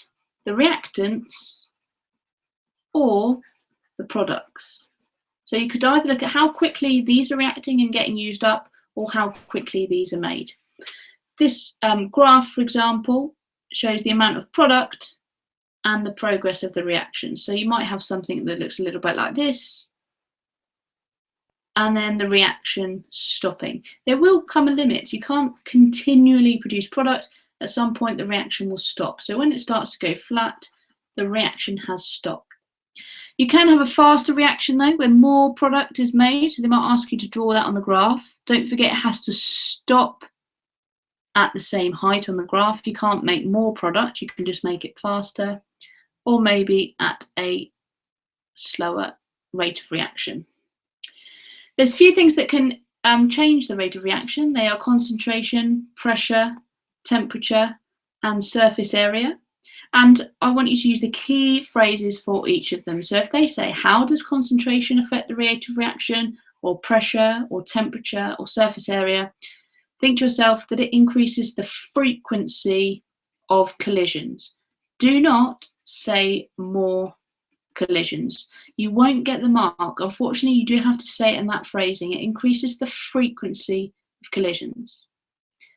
A: the reactants or the products. So you could either look at how quickly these are reacting and getting used up, or how quickly these are made. This graph, for example, shows the amount of product and the progress of the reaction. So you might have something that looks a little bit like this, and then the reaction stopping. There will come a limit. You can't continually produce product. At some point, the reaction will stop. So when it starts to go flat, the reaction has stopped. You can have a faster reaction though, when more product is made. So they might ask you to draw that on the graph. Don't forget it has to stop at the same height on the graph. You can't make more product, you can just make it faster, or maybe at a slower rate of reaction. There's a few things that can change the rate of reaction. They are concentration, pressure, temperature, and surface area. And I want you to use the key phrases for each of them. So if they say, how does concentration affect the rate of reaction, or pressure, or temperature, or surface area, think to yourself that it increases the frequency of collisions. Do not say more collisions. You won't get the mark. Unfortunately, you do have to say it in that phrasing. It increases the frequency of collisions.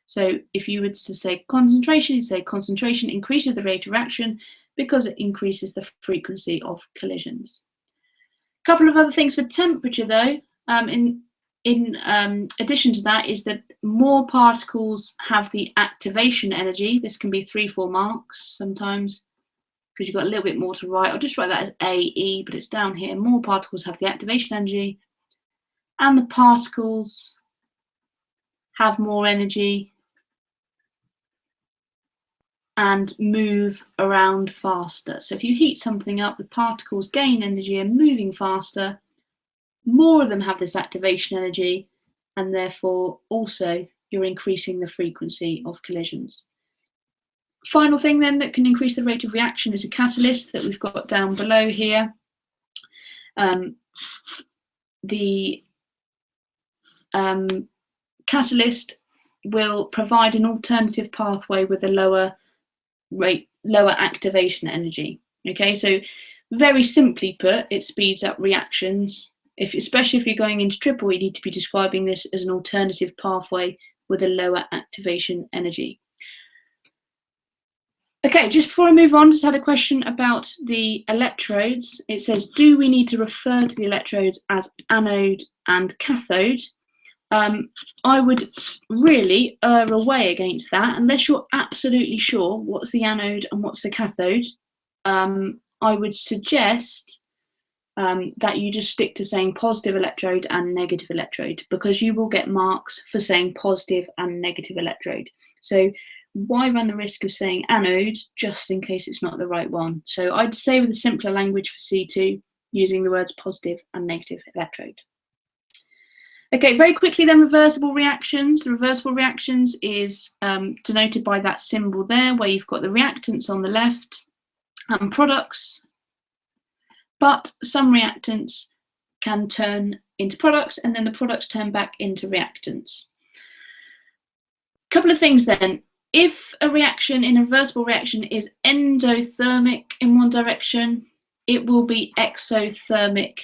A: So if you were to say concentration, you say concentration increases the rate of reaction because it increases the frequency of collisions. A couple of other things for temperature though, in addition to that, is that more particles have the activation energy. This can be 3-4 marks sometimes, because you've got a little bit more to write. I'll just write that as AE, but it's down here. More particles have the activation energy, and the particles have more energy and move around faster. So if you heat something up, the particles gain energy and moving faster. More of them have this activation energy, and therefore also you're increasing the frequency of collisions. Final thing then that can increase the rate of reaction is a catalyst that we've got down below here. The catalyst will provide an alternative pathway with a lower activation energy. Okay, so very simply put, it speeds up reactions. Especially if you're going into triple, you need to be describing this as an alternative pathway with a lower activation energy. Okay, just before I move on, just had a question about the electrodes. It says, do we need to refer to the electrodes as anode and cathode? I would really err away against that, unless you're absolutely sure what's the anode and what's the cathode. I would suggest that you just stick to saying positive electrode and negative electrode, because you will get marks for saying positive and negative electrode. So why run the risk of saying anode just in case it's not the right one? So I'd say with a simpler language for C2, using the words positive and negative electrode. Okay, very quickly then, reversible reactions. The reversible reactions is denoted by that symbol there, where you've got the reactants on the left and products. But some reactants can turn into products, and then the products turn back into reactants. Couple of things then. If a reaction in a reversible reaction is endothermic in one direction, it will be exothermic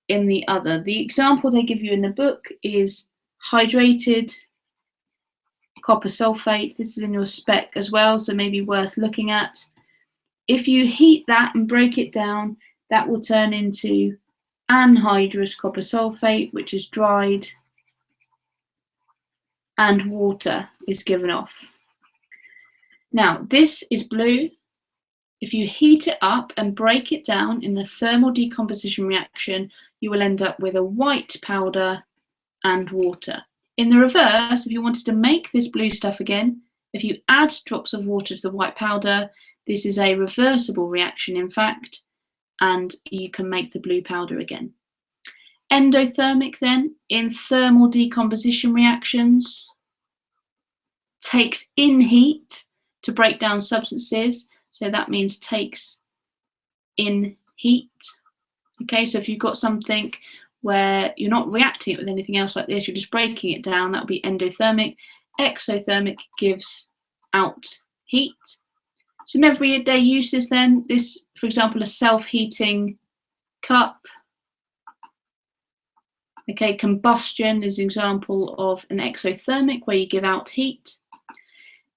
A: in the other. The example they give you in the book is hydrated copper sulfate. This is in your spec as well, so maybe worth looking at. If you heat that and break it down, that will turn into anhydrous copper sulfate, which is dried, and water is given off. Now, this is blue. If you heat it up and break it down in the thermal decomposition reaction, you will end up with a white powder and water. In the reverse, if you wanted to make this blue stuff again, if you add drops of water to the white powder, this is a reversible reaction, in fact, and you can make the blue powder again. Endothermic then, in thermal decomposition reactions, takes in heat to break down substances. So that means takes in heat. Okay, so if you've got something where you're not reacting it with anything else like this, you're just breaking it down, that would be endothermic. Exothermic gives out heat. Some everyday uses then, this, for example, a self-heating cup. Okay, combustion is an example of an exothermic where you give out heat.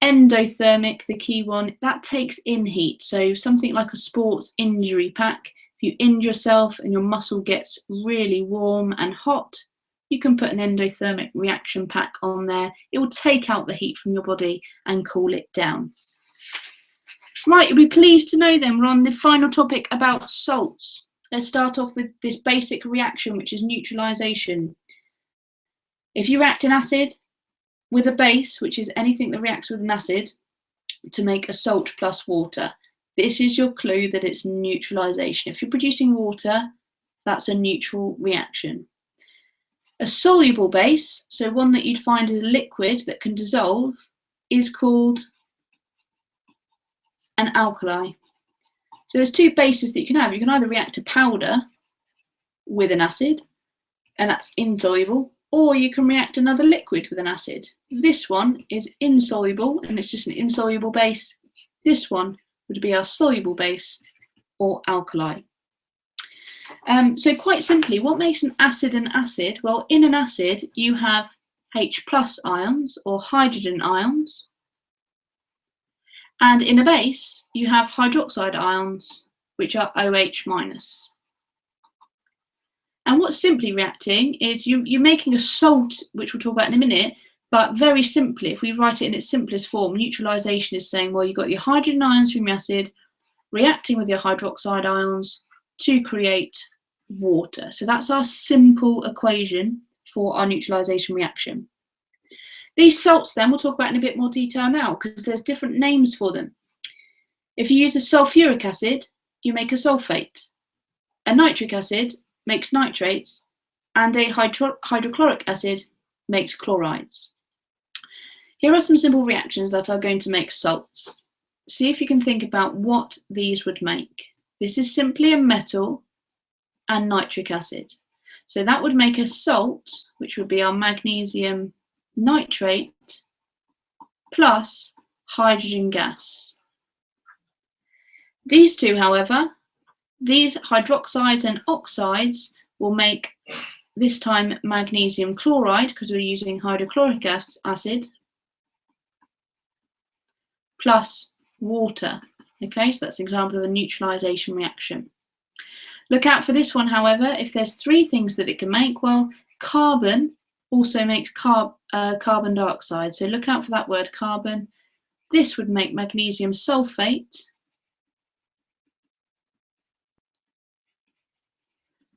A: Endothermic, the key one, that takes in heat. So something like a sports injury pack. If you injure yourself and your muscle gets really warm and hot, you can put an endothermic reaction pack on there. It will take out the heat from your body and cool it down. Right, you'll be pleased to know then we're on the final topic about salts. Let's start off with this basic reaction, which is neutralization. If you react an acid with a base, which is anything that reacts with an acid, to make a salt plus water, this is your clue that it's neutralization. If you're producing water, that's a neutral reaction. A soluble base, so one that you'd find in a liquid that can dissolve, is called an alkali. So there's two bases that you can have. You can either react a powder with an acid, and that's insoluble, or you can react another liquid with an acid. This one is insoluble, and it's just an insoluble base. This one would be our soluble base, or alkali. So quite simply, what makes an acid an acid? Well, in an acid, you have H+ ions, or hydrogen ions. And in a base, you have hydroxide ions, which are OH-. And what's simply reacting is you're making a salt, which we'll talk about in a minute, but very simply, if we write it in its simplest form, neutralization is saying, well, you've got your hydrogen ions from your acid reacting with your hydroxide ions to create water. So that's our simple equation for our neutralization reaction. These salts then, we'll talk about in a bit more detail now, because there's different names for them. If you use a sulfuric acid, you make a sulfate. A nitric acid makes nitrates, and a hydrochloric acid makes chlorides. Here are some simple reactions that are going to make salts. See if you can think about what these would make. This is simply a metal and nitric acid. So that would make a salt, which would be our magnesium nitrate plus hydrogen gas. These two, however, these hydroxides and oxides will make, this time, magnesium chloride, because we're using hydrochloric acid, plus water. Okay, so that's an example of a neutralization reaction. Look out for this one, however. If there's three things that it can make, well, carbon also makes carbon dioxide. So look out for that word, carbon. This would make magnesium sulfate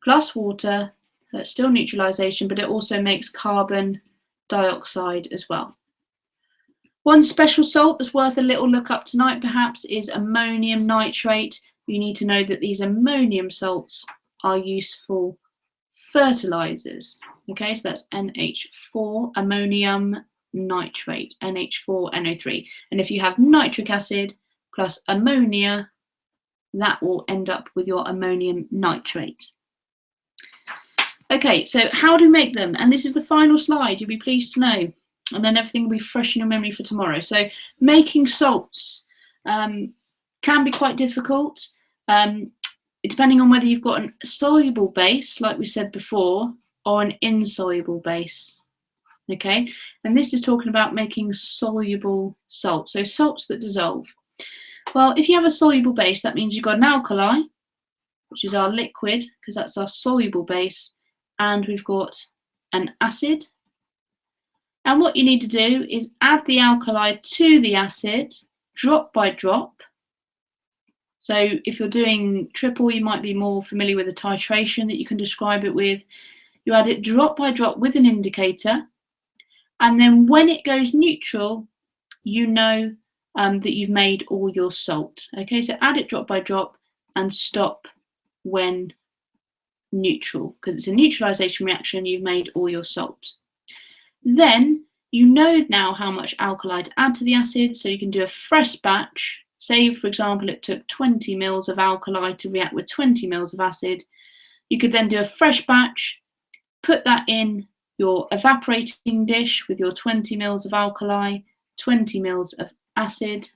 A: plus water. That's still neutralization, but it also makes carbon dioxide as well. One special salt that's worth a little look up tonight, perhaps, is ammonium nitrate. You need to know that these ammonium salts are useful fertilizers. Okay, so that's NH4, ammonium nitrate, NH4NO3. And if you have nitric acid plus ammonia, that will end up with your ammonium nitrate. Okay, so how do we make them? And this is the final slide, you'll be pleased to know. And then everything will be fresh in your memory for tomorrow. So making salts can be quite difficult, depending on whether you've got a soluble base, like we said before, or an insoluble base. Okay, and this is talking about making soluble salts, so salts that dissolve. Well, if you have a soluble base, that means you've got an alkali, which is our liquid, because that's our soluble base, and we've got an acid. And what you need to do is add the alkali to the acid, drop by drop. So if you're doing triple, you might be more familiar with a titration that you can describe it with. You add it drop by drop with an indicator. And then when it goes neutral, you know that you've made all your salt. Okay, so add it drop by drop and stop when neutral, because it's a neutralization reaction, you've made all your salt. Then you know now how much alkali to add to the acid, so you can do a fresh batch. Say, for example, it took 20 mils of alkali to react with 20 mils of acid. You could then do a fresh batch, put that in your evaporating dish with your 20 mils of alkali, 20 mils of acid,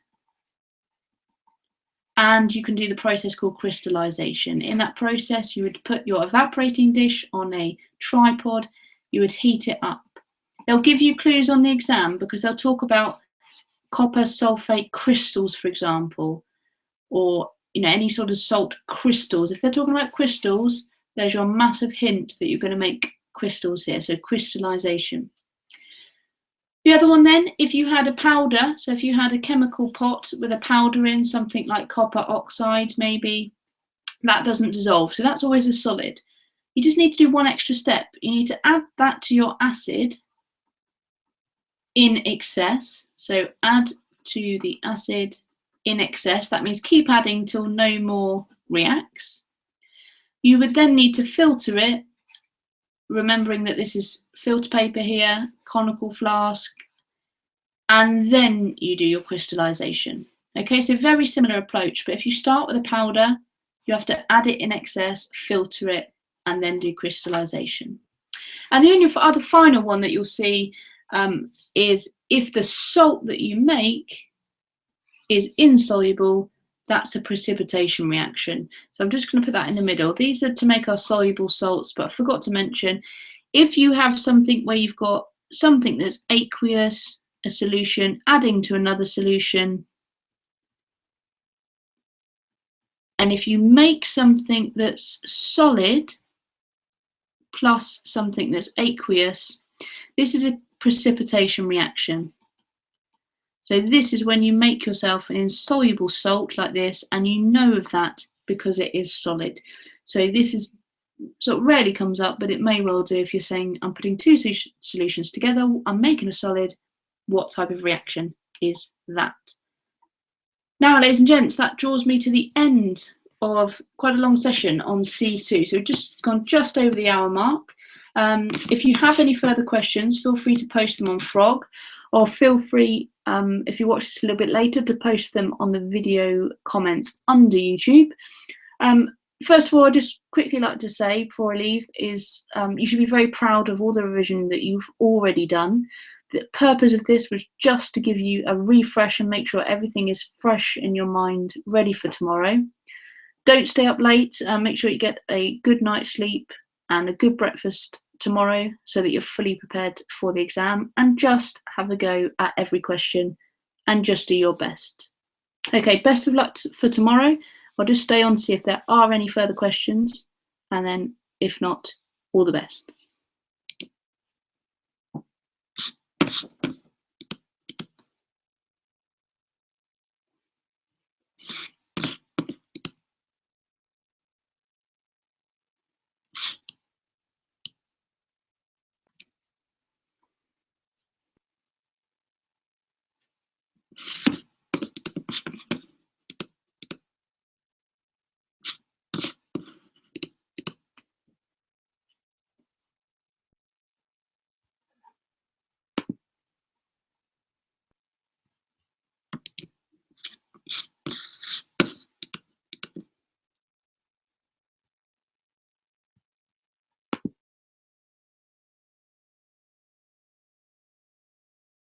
A: and you can do the process called crystallization. In that process, you would put your evaporating dish on a tripod, you would heat it up. They'll give you clues on the exam because they'll talk about copper sulfate crystals, for example, or any sort of salt crystals. If they're talking about crystals, there's your massive hint that you're going to make crystals here, so crystallization. The other one then, if you had a powder, so if you had a chemical pot with a powder in, something like copper oxide maybe, that doesn't dissolve, so that's always a solid. You just need to do one extra step. You need to add that to your acid in excess, so add to the acid in excess, that means keep adding till no more reacts. You would then need to filter it, remembering that this is filter paper here, conical flask, and then you do your crystallization. Okay, so very similar approach, but if you start with a powder, you have to add it in excess, filter it, and then do crystallization. And the only other final one that you'll see is if the salt that you make is insoluble, that's a precipitation reaction. So I'm just going to put that in the middle. These are to make our soluble salts, but I forgot to mention, if you have something where you've got something that's aqueous, a solution, adding to another solution, and if you make something that's solid plus something that's aqueous, this is a precipitation reaction. So this is when you make yourself an insoluble salt like this, and you know of that because it is solid. So this is sort of rarely comes up, but it may well do if you're saying I'm putting two solutions together, I'm making a solid. What type of reaction is that? Now, ladies and gents, that draws me to the end of quite a long session on C2. So we've just gone just over the hour mark. If you have any further questions, feel free to post them on Frog, or feel free, if you watch this a little bit later, to post them on the video comments under YouTube. First of all, I'd just quickly like to say before I leave is you should be very proud of all the revision that you've already done. The purpose of this was just to give you a refresh and make sure everything is fresh in your mind, ready for tomorrow. Don't stay up late. Make sure you get a good night's sleep and a good breakfast tomorrow so that you're fully prepared for the exam, and just have a go at every question and just do your best. Okay, best of luck for tomorrow. I'll just stay on to see if there are any further questions, and then if not, all the best.